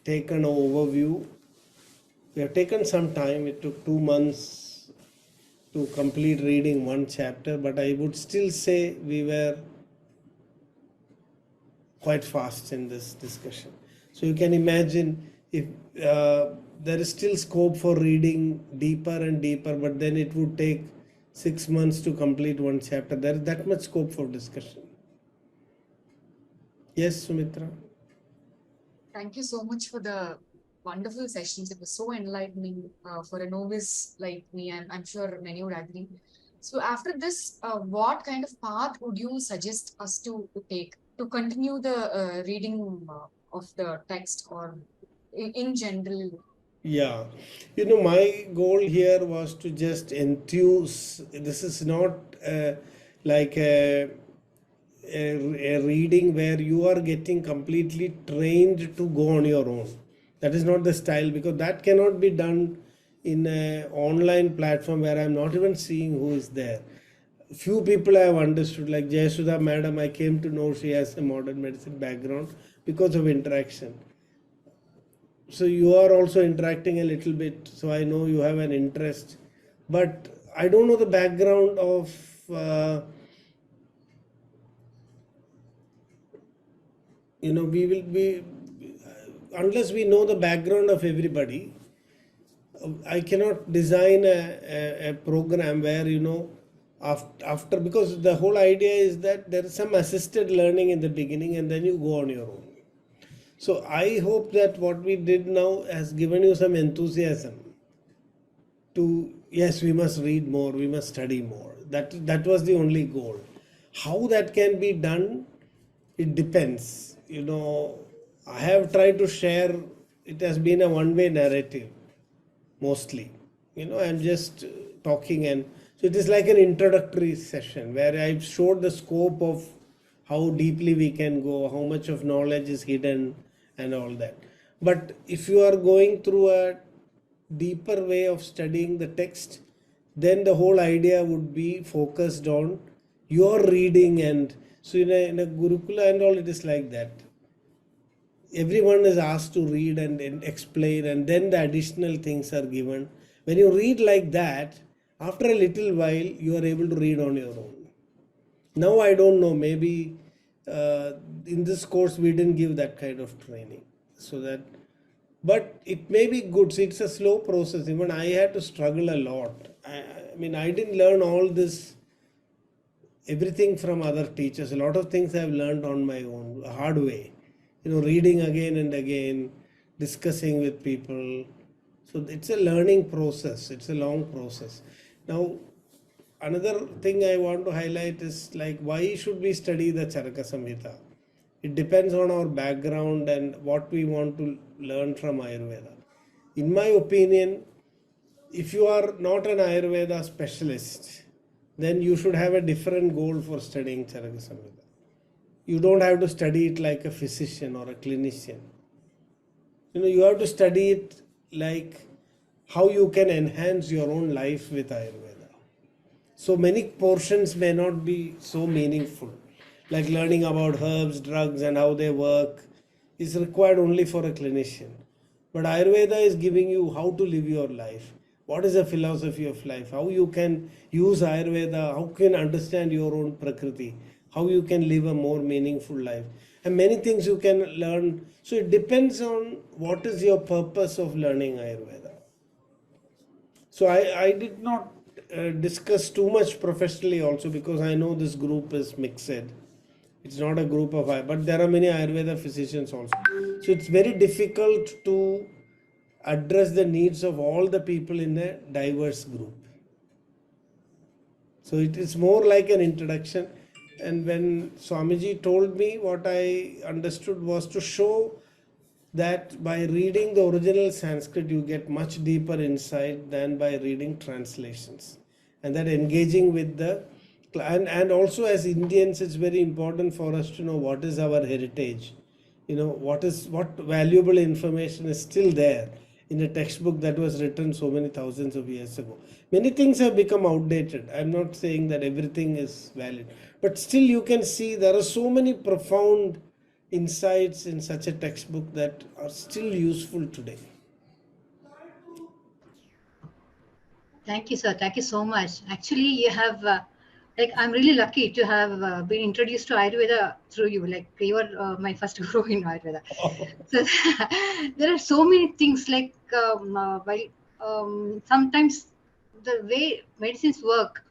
taken an overview. We have taken some time. It took 2 months to complete reading one chapter, but I would still say we were quite fast in this discussion. So you can imagine if there is still scope for reading deeper and deeper, but then it would take 6 months to complete one chapter. There is that much scope for discussion. Yes, Sumitra? Thank you so much for the wonderful sessions. It was so enlightening for a novice like me, and I'm sure many would agree. So after this, what kind of path would you suggest us to take to continue the reading of the text, or in general? Yeah, my goal here was to just enthuse. This is not like a reading where you are getting completely trained to go on your own. That is not the style, because that cannot be done in an online platform where I'm not even seeing who is there. Few people I have understood, like Jayasudha madam, I came to know she has a modern medicine background because of interaction. So you are also interacting a little bit, so I know you have an interest, but I don't know the background of we will be, unless we know the background of everybody, I cannot design a program where, after, because the whole idea is that there is some assisted learning in the beginning and then you go on your own. So I hope that what we did now has given you some enthusiasm to, yes, we must read more, we must study more. That was the only goal. How that can be done, it depends. I have tried to share, it has been a one-way narrative mostly. I'm just talking, and so it is like an introductory session where I've showed the scope of how deeply we can go, how much of knowledge is hidden and all that. But if you are going through a deeper way of studying the text, then the whole idea would be focused on your reading. And so in a Gurukula and all, it is like that. Everyone is asked to read and explain, and then the additional things are given. When you read like that, after a little while, you are able to read on your own. Now, I don't know, maybe in this course, we didn't give that kind of training. But it may be good. So it's a slow process. Even I had to struggle a lot. I didn't learn all this, everything from other teachers. A lot of things I've learned on my own, hard way. Reading again and again, discussing with people. So it's a learning process. It's a long process. Now, another thing I want to highlight is like, why should we study the Caraka-Saṁhitā? It depends on our background and what we want to learn from Ayurveda. In my opinion, if you are not an Ayurveda specialist, then you should have a different goal for studying Caraka-Saṁhitā. You don't have to study it like a physician or a clinician. You have to study it like how you can enhance your own life with Ayurveda. So many portions may not be so meaningful, like learning about herbs, drugs and how they work is required only for a clinician. But Ayurveda is giving you how to live your life. What is the philosophy of life? How you can use Ayurveda, how you can understand your own Prakriti, how you can live a more meaningful life. And many things you can learn. So it depends on what is your purpose of learning Ayurveda. So I did not discuss too much professionally also, because I know this group is mixed. It's not a group of, but there are many Ayurveda physicians also. So it's very difficult to address the needs of all the people in a diverse group. So it is more like an introduction. And when Swamiji told me, what I understood was to show that by reading the original Sanskrit, you get much deeper insight than by reading translations. And that engaging with and also as Indians, it's very important for us to know what is our heritage. What valuable information is still there in a textbook that was written so many thousands of years ago. Many things have become outdated. I'm not saying that everything is valid, but still you can see there are so many profound insights in such a textbook that are still useful today. Thank you, sir. Thank you so much. Actually, you have, I'm really lucky to have been introduced to Ayurveda through you. Like, you are my first guru in Ayurveda. So there are so many things, like, sometimes the way medicines work,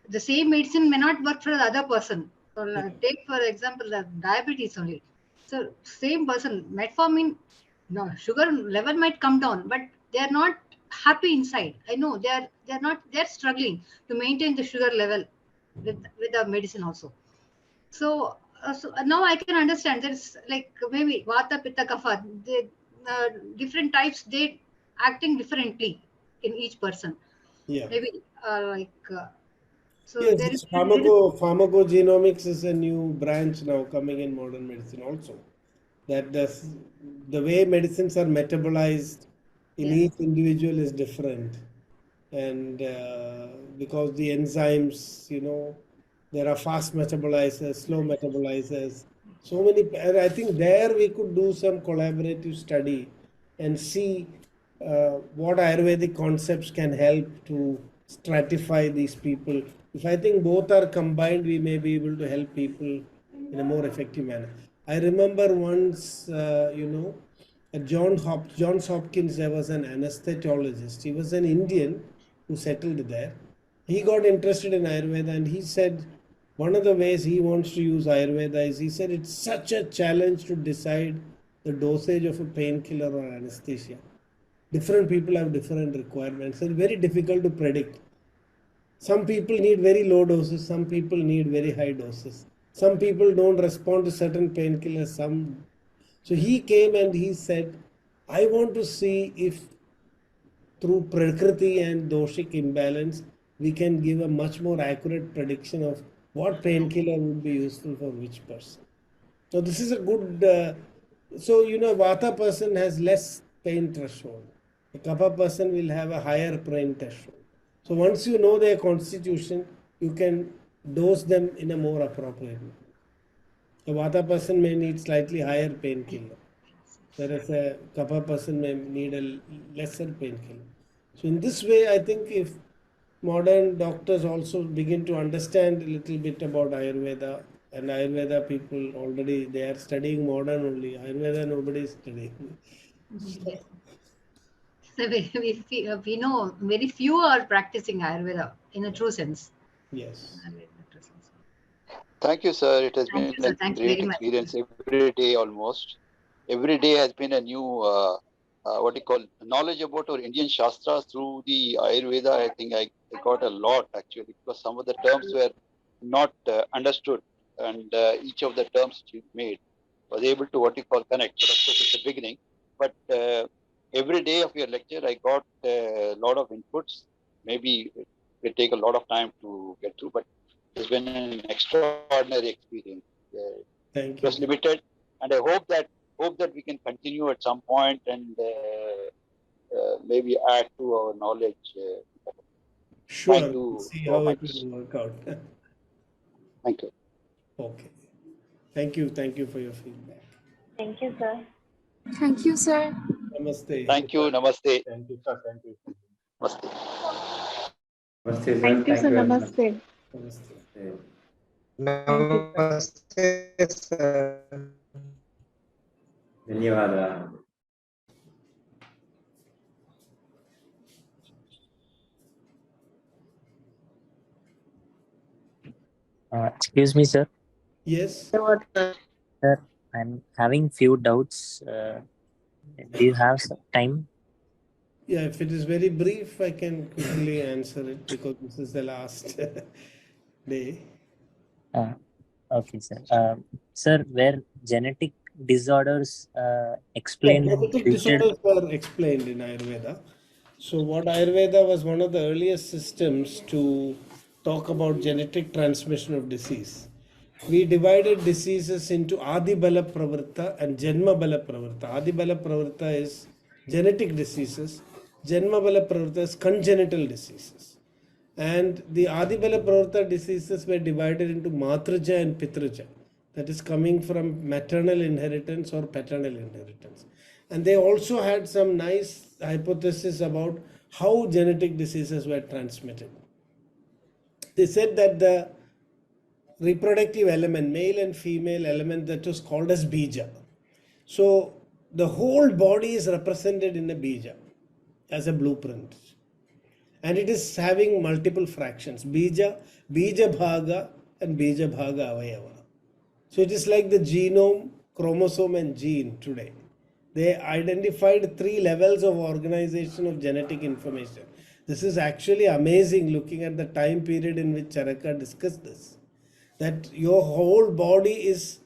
the same medicine may not work for the other person. So, take for example the diabetes only. So same person, metformin, no, sugar level might come down, but they are not happy inside. I know they're struggling to maintain the sugar level with the medicine also. So now I can understand. There's like maybe vata, pitta, kapha. They different types. They acting differently in each person. Yeah. Maybe so yes, there is pharmacogenomics is a new branch now coming in modern medicine also. That the way medicines are metabolized in Yeah. each individual is different. And because the enzymes, there are fast metabolizers, slow metabolizers, so many. And I think there we could do some collaborative study and see what Ayurvedic concepts can help to stratify these people. If I think both are combined, we may be able to help people in a more effective manner. I remember once, at Johns Hopkins, there was an anesthesiologist. He was an Indian who settled there. He got interested in Ayurveda, and he said one of the ways he wants to use Ayurveda is, he said, it's such a challenge to decide the dosage of a painkiller or anesthesia. Different people have different requirements. It's very difficult to predict. Some people need very low doses, some people need very high doses. Some people don't respond to certain painkillers. So he came and he said, I want to see if through Prakriti and Doshic imbalance, we can give a much more accurate prediction of what painkiller would be useful for which person. So this is a good, Vata person has less pain threshold. A Kapha person will have a higher pain threshold. So once you know their constitution, you can dose them in a more appropriate way. A Vata person may need slightly higher painkiller, whereas a Kapha person may need a lesser painkiller. So in this way, I think if modern doctors also begin to understand a little bit about Ayurveda, and Ayurveda people already, they are studying modern only. Ayurveda nobody is studying. Yes. So we know very few are practicing Ayurveda in a true sense. Yes. Thank you, sir. It has Thank been you, sir. a Thanks great very much. experience every day almost. Every day has been a new, knowledge about our Indian Shastras through the Ayurveda. I think I got a lot actually, because some of the terms were not understood, and each of the terms you made was able to connect. But of course, it's the beginning. But every day of your lecture, I got a lot of inputs. Maybe it will take a lot of time to get through, but it's been an extraordinary experience. Thank It was you. limited, and I hope that we can continue at some point and maybe add to our knowledge. Sure. Thank We'll you see so how it much. will work out. Thank you. Okay. Thank you. Thank you for your feedback. Thank you, sir. Thank you, sir. Namaste. Thank you. Namaste. Thank you, sir. Thank you. Namaste. Namaste, sir. Thank you, sir. very much. Namaste. Namaste. Namaste, sir. ಧನ್ಯವಾದ. Excuse me, sir. Yes. Sir, I'm having few doubts. Do you have some time? Yeah, if it is very brief, I can quickly answer it because this is the last day. Okay, sir. Sir, where genetic disorders explained and Genetic treated? disorders were explained in Ayurveda. So what Ayurveda was one of the earliest systems to talk about genetic transmission of disease. We divided diseases into Adi Bala Pravritta and Janma Bala Pravritta. Adi Bala Pravritta is genetic diseases. Janma Bala Pravritta is congenital diseases. And the Adi Bala Pravritta diseases were divided into Matrija and Pitrija. That is coming from maternal inheritance or paternal inheritance. And they also had some nice hypothesis about how genetic diseases were transmitted. They said that the reproductive element, male and female element, that was called as bija. So the whole body is represented in a bija as a blueprint. And it is having multiple fractions, bija, bija bhaga and bija bhaga avayava. So it is like the genome, chromosome and gene today. They identified 3 levels of organization of genetic information. This is actually amazing looking at the time period in which Charaka discussed this. That your whole body is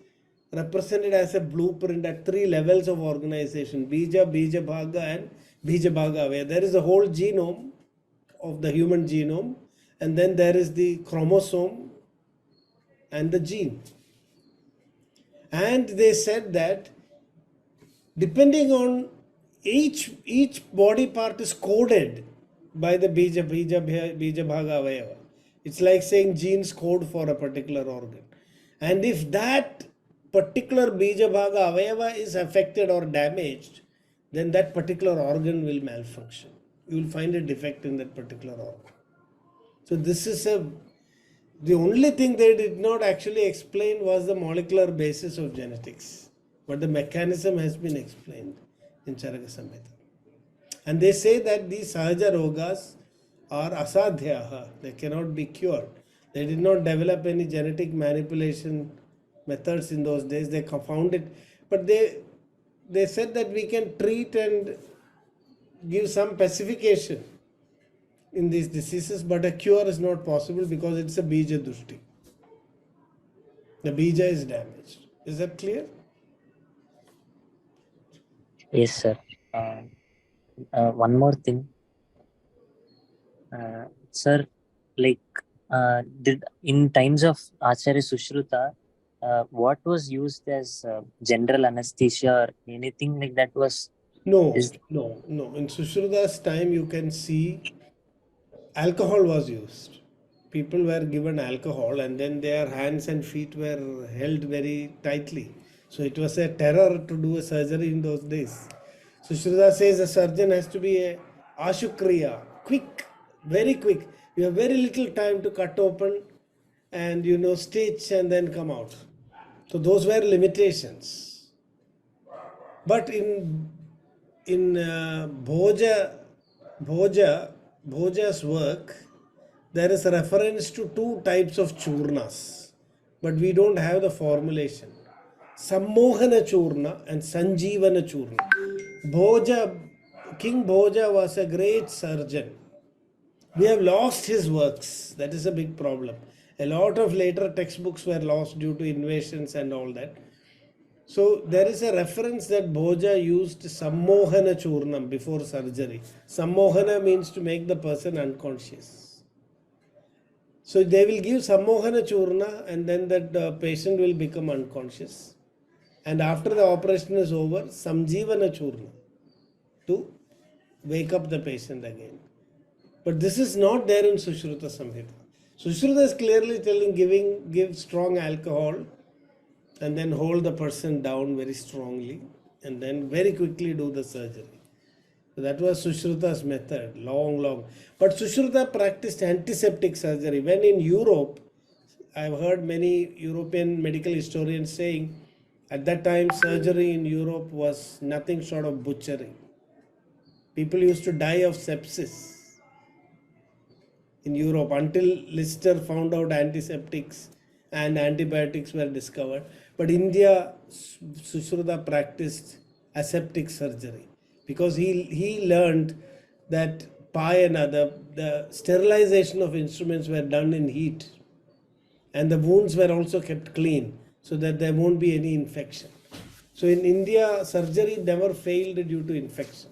represented as a blueprint at 3 levels of organization, bija, bija bhaga and bija bhaga avayava. There is a whole genome of the human genome, and then there is the chromosome and the gene. And they said that depending on each body part is coded by the bija bhaga avayava. It's like saying genes code for a particular organ. And if that particular bija bhaga avayava is affected or damaged, then that particular organ will malfunction. You will find a defect in that particular organ. So this is a The only thing they did not actually explain was the molecular basis of genetics. But the mechanism has been explained in Caraka-Saṁhitā. And they say that these Sahaja Rogas are asadhyaha. They cannot be cured. They did not develop any genetic manipulation methods in those days. They found it. But they said that we can treat and give some pacification in these diseases, but a cure is not possible because it's a bija dushti. The bija is damaged. Is that clear? Yes, sir. One more thing, sir. Like, did in times of Acharya Sushruta, what was used as general anesthesia or anything like that was? No. Is In Sushruda's time, you can see alcohol was used. People were given alcohol and then their hands and feet were held very tightly. So it was a terror to do a surgery in those days. Sushruta says a surgeon has to be a ashukriya, quick, very quick. You have very little time to cut open and stitch and then come out. So those were limitations. But in Bhoja's work, there is a reference to two types of churnas, but we don't have the formulation. Sammohana churna and Sanjeevana churna. King Bhoja was a great surgeon. We have lost his works. That is a big problem. A lot of later textbooks were lost due to invasions and all that. So there is a reference that Bhoja used Sammohana Churnam before surgery. Sammohana means to make the person unconscious. So they will give Sammohana Churna and then that patient will become unconscious. And after the operation is over, Samjeevana Churna to wake up the patient again. But this is not there in Sushruta Samhita. Sushruta is clearly telling give strong alcohol and then hold the person down very strongly and then very quickly do the surgery. So that was Sushruta's method, long. But Sushruta practiced antiseptic surgery. When in Europe, I've heard many European medical historians saying at that time surgery in Europe was nothing short of butchery. People used to die of sepsis in Europe until Lister found out antiseptics and antibiotics were discovered. But India, Sushruta practiced aseptic surgery because he learned that payana, the sterilization of instruments were done in heat and the wounds were also kept clean so that there won't be any infection. So in India, surgery never failed due to infection.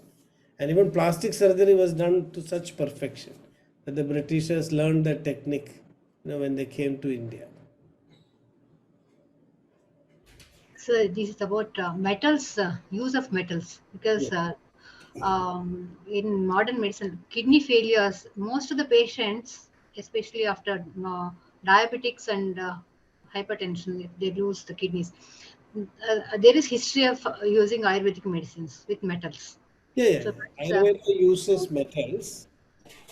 And even plastic surgery was done to such perfection that the Britishers learned that technique when they came to India. So this is about metals, use of metals, because in modern medicine, kidney failures, most of the patients, especially after diabetics and hypertension, they lose the kidneys. There is history of using Ayurvedic medicines with metals. So Ayurveda uses metals,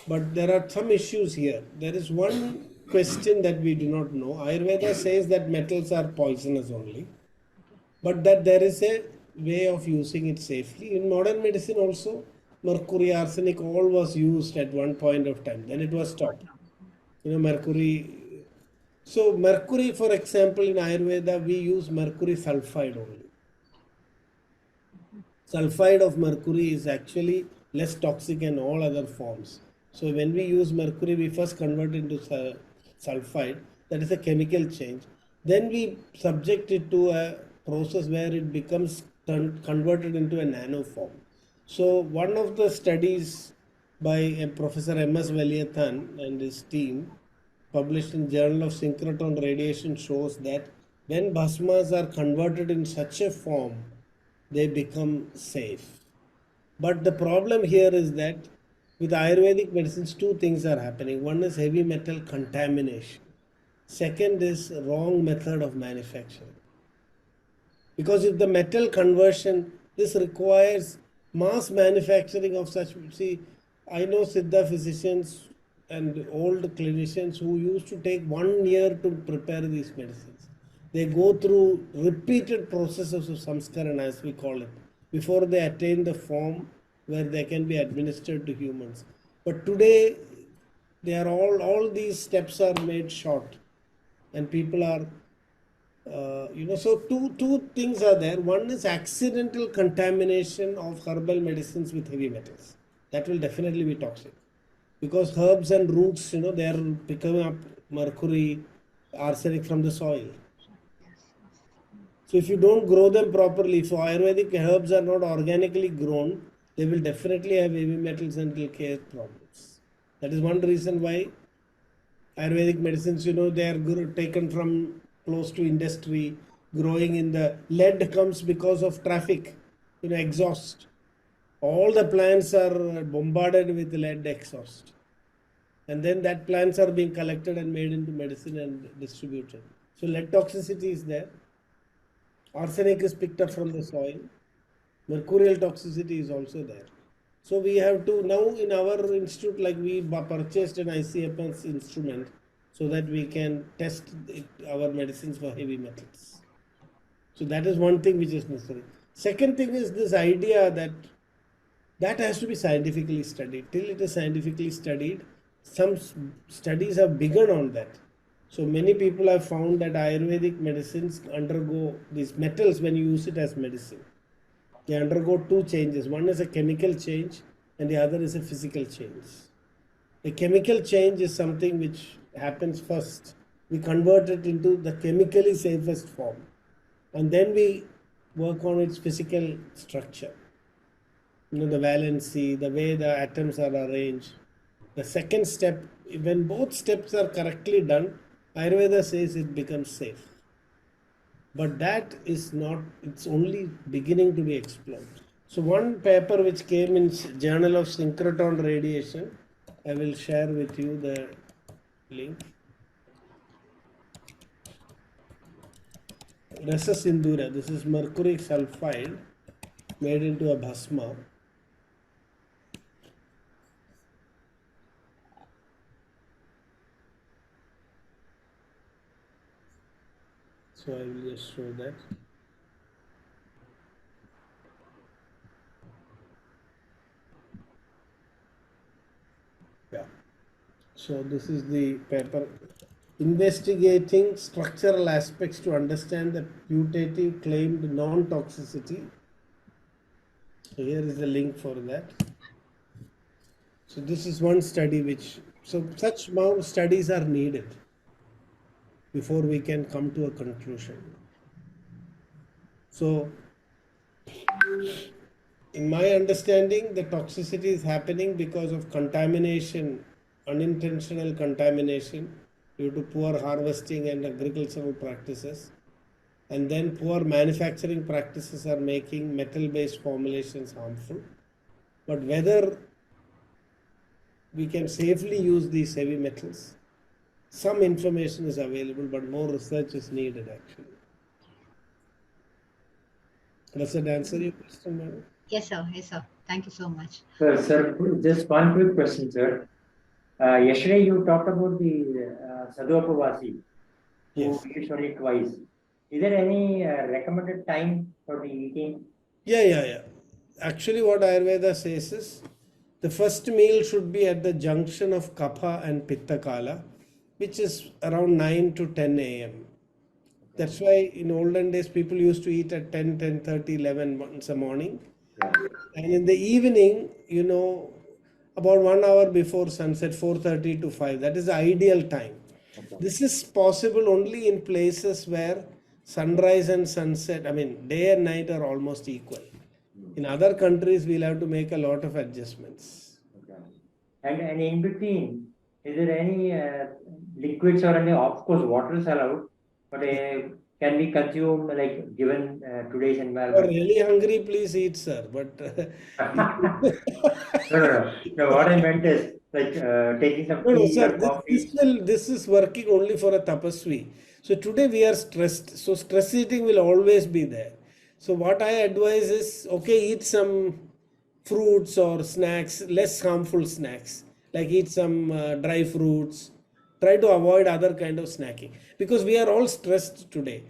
but there are some issues here. There is one question that we do not know. Ayurveda says that metals are poisonous only, but that there is a way of using it safely. In modern medicine also, mercury, arsenic, all was used at one point of time. Then it was stopped. Mercury. So mercury, for example, in Ayurveda, we use mercury sulfide only. Sulfide of mercury is actually less toxic in all other forms. So when we use mercury, we first convert it into sulfide. That is a chemical change. Then we subject it to a process where it becomes converted into a nano form. So one of the studies by a Professor M.S. Valiathan and his team published in Journal of Synchrotron Radiation shows that when bhasmas are converted in such a form, they become safe. But the problem here is that with Ayurvedic medicines, two things are happening. One is heavy metal contamination. Second is wrong method of manufacturing. Because if the metal conversion, this requires mass manufacturing of such. See, I know Siddha physicians and old clinicians who used to take 1 year to prepare these medicines. They go through repeated processes of samskarana, as we call it, before they attain the form where they can be administered to humans. But today, they are all these steps are made short, and people are so two things are there. One is accidental contamination of herbal medicines with heavy metals. That will definitely be toxic, because herbs and roots, they are picking up mercury, arsenic from the soil. So if you don't grow them properly, so Ayurvedic herbs are not organically grown, they will definitely have heavy metals and will cause problems. That is one reason why Ayurvedic medicines, they are taken from close to industry, growing in the lead comes because of traffic, exhaust. All the plants are bombarded with lead exhaust. And then that plants are being collected and made into medicine and distributed. So lead toxicity is there. Arsenic is picked up from the soil. Mercurial toxicity is also there. So we have to, now in our institute, like we purchased an ICFS instrument so that we can test our medicines for heavy metals. So that is one thing which is necessary. Second thing is this idea that has to be scientifically studied. Till it is scientifically studied, some studies have begun on that. So many people have found that Ayurvedic medicines undergo these metals when you use it as medicine. They undergo two changes. One is a chemical change and the other is a physical change. A chemical change is something which happens first. We convert it into the chemically safest form, and then we work on its physical structure. The valency, the way the atoms are arranged. The second step, when both steps are correctly done, Ayurveda says it becomes safe. But that is not, it's only beginning to be explored. So one paper which came in Journal of Synchrotron Radiation, I will share with you the link. Rasa Sindura, this is mercury sulfide made into a bhasma. So I will just show that. Yeah. So this is the paper investigating structural aspects to understand the putative claimed non-toxicity. So here is the link for that. So this is one study which, so such more studies are needed before we can come to a conclusion. So in my understanding, the toxicity is happening because of contamination, unintentional contamination due to poor harvesting and agricultural practices. And then poor manufacturing practices are making metal-based formulations harmful. But whether we can safely use these heavy metals, some information is available, but more research is needed actually. Does that answer your question, madam? Yes, sir. Yes, sir. Thank you so much. Sir, just one quick question, sir. Yesterday you talked about the Sadhopavasi, who Yes. eats only twice. Is there any recommended time for the eating? Yeah. Actually, what Ayurveda says is the first meal should be at the junction of Kapha and Pitta Kala, which is around 9 to 10 a.m. That's why in olden days people used to eat at 10, 10:30, 11 once a morning. Yeah. And in the evening, about 1 hour before sunset, 4:30 to 5. That is the ideal time. Okay. This is possible only in places where sunrise and sunset, day and night are almost equal. In other countries, we'll have to make a lot of adjustments. Okay. And in between, is there any liquids or any, of course, water is allowed, but can be consumed like given today's If environment? you're really hungry, please eat, sir. But No, what I meant is like taking some no, tea sir. or coffee. This is working only for a tapasvi. So today we are stressed. So stress eating will always be there. So what I advise is, okay, eat some fruits or snacks, less harmful snacks. like eat some dry fruits. Try to avoid other kind of snacking, because we are all stressed today.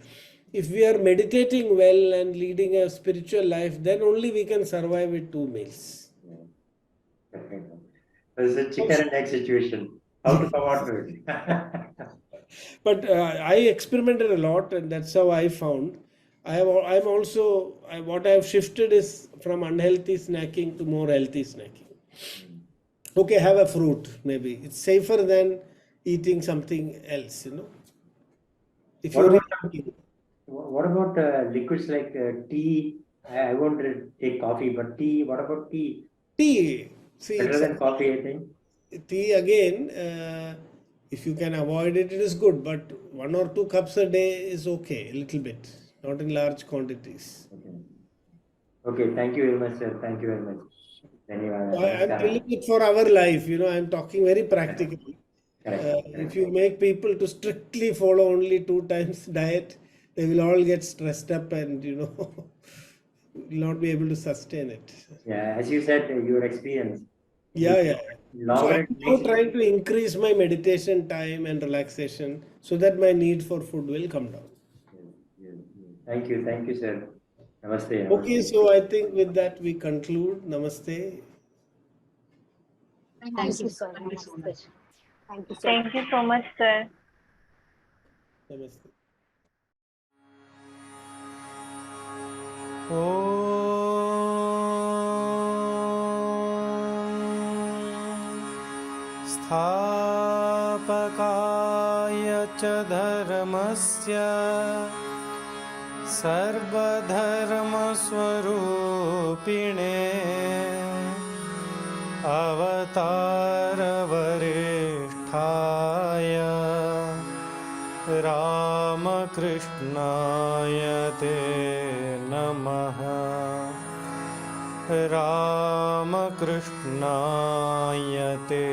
If we are meditating well and leading a spiritual life, then only we can survive with 2 meals. Definitely. It's a chicken and egg situation. How to come out of it? But I experimented a lot, and that's how I found. I'm also, what I have shifted is from unhealthy snacking to more healthy snacking. Okay, have a fruit, maybe. It's safer than eating something else, If What you're about what about liquids like tea? I won't take coffee, but tea. What about tea? tea, see, Better it's than coffee, I think. tea again. If you can avoid it, it is good. But 1 or 2 cups a day is okay, a little bit, not in large quantities. Okay. Okay. Thank you very much, sir. Thank you very much. Dhanyawad. I'm Namaskar. telling it for our life, I'm talking very practically. Correct. If you make people to strictly follow only 2 times diet, they will all get stressed up and, will not be able to sustain it. Yeah, as you said, your experience. Yeah, yeah. So Longer I'm it now makes trying to increase my meditation time and relaxation so that my need for food will come down. Yes. Thank you, sir. Namaste. Okay, Namaste. so I think with that we conclude. Namaste. Thank you, sir. Thank you so much. Thank you so much. Thank you so much, sir. Namaste. स्थापकाय च धर्मस्य सर्वधर्मस्वरूपिणे अवतारवरिष्ठाय रामकृष्णाय ते नमः। रामकृष्णाय ते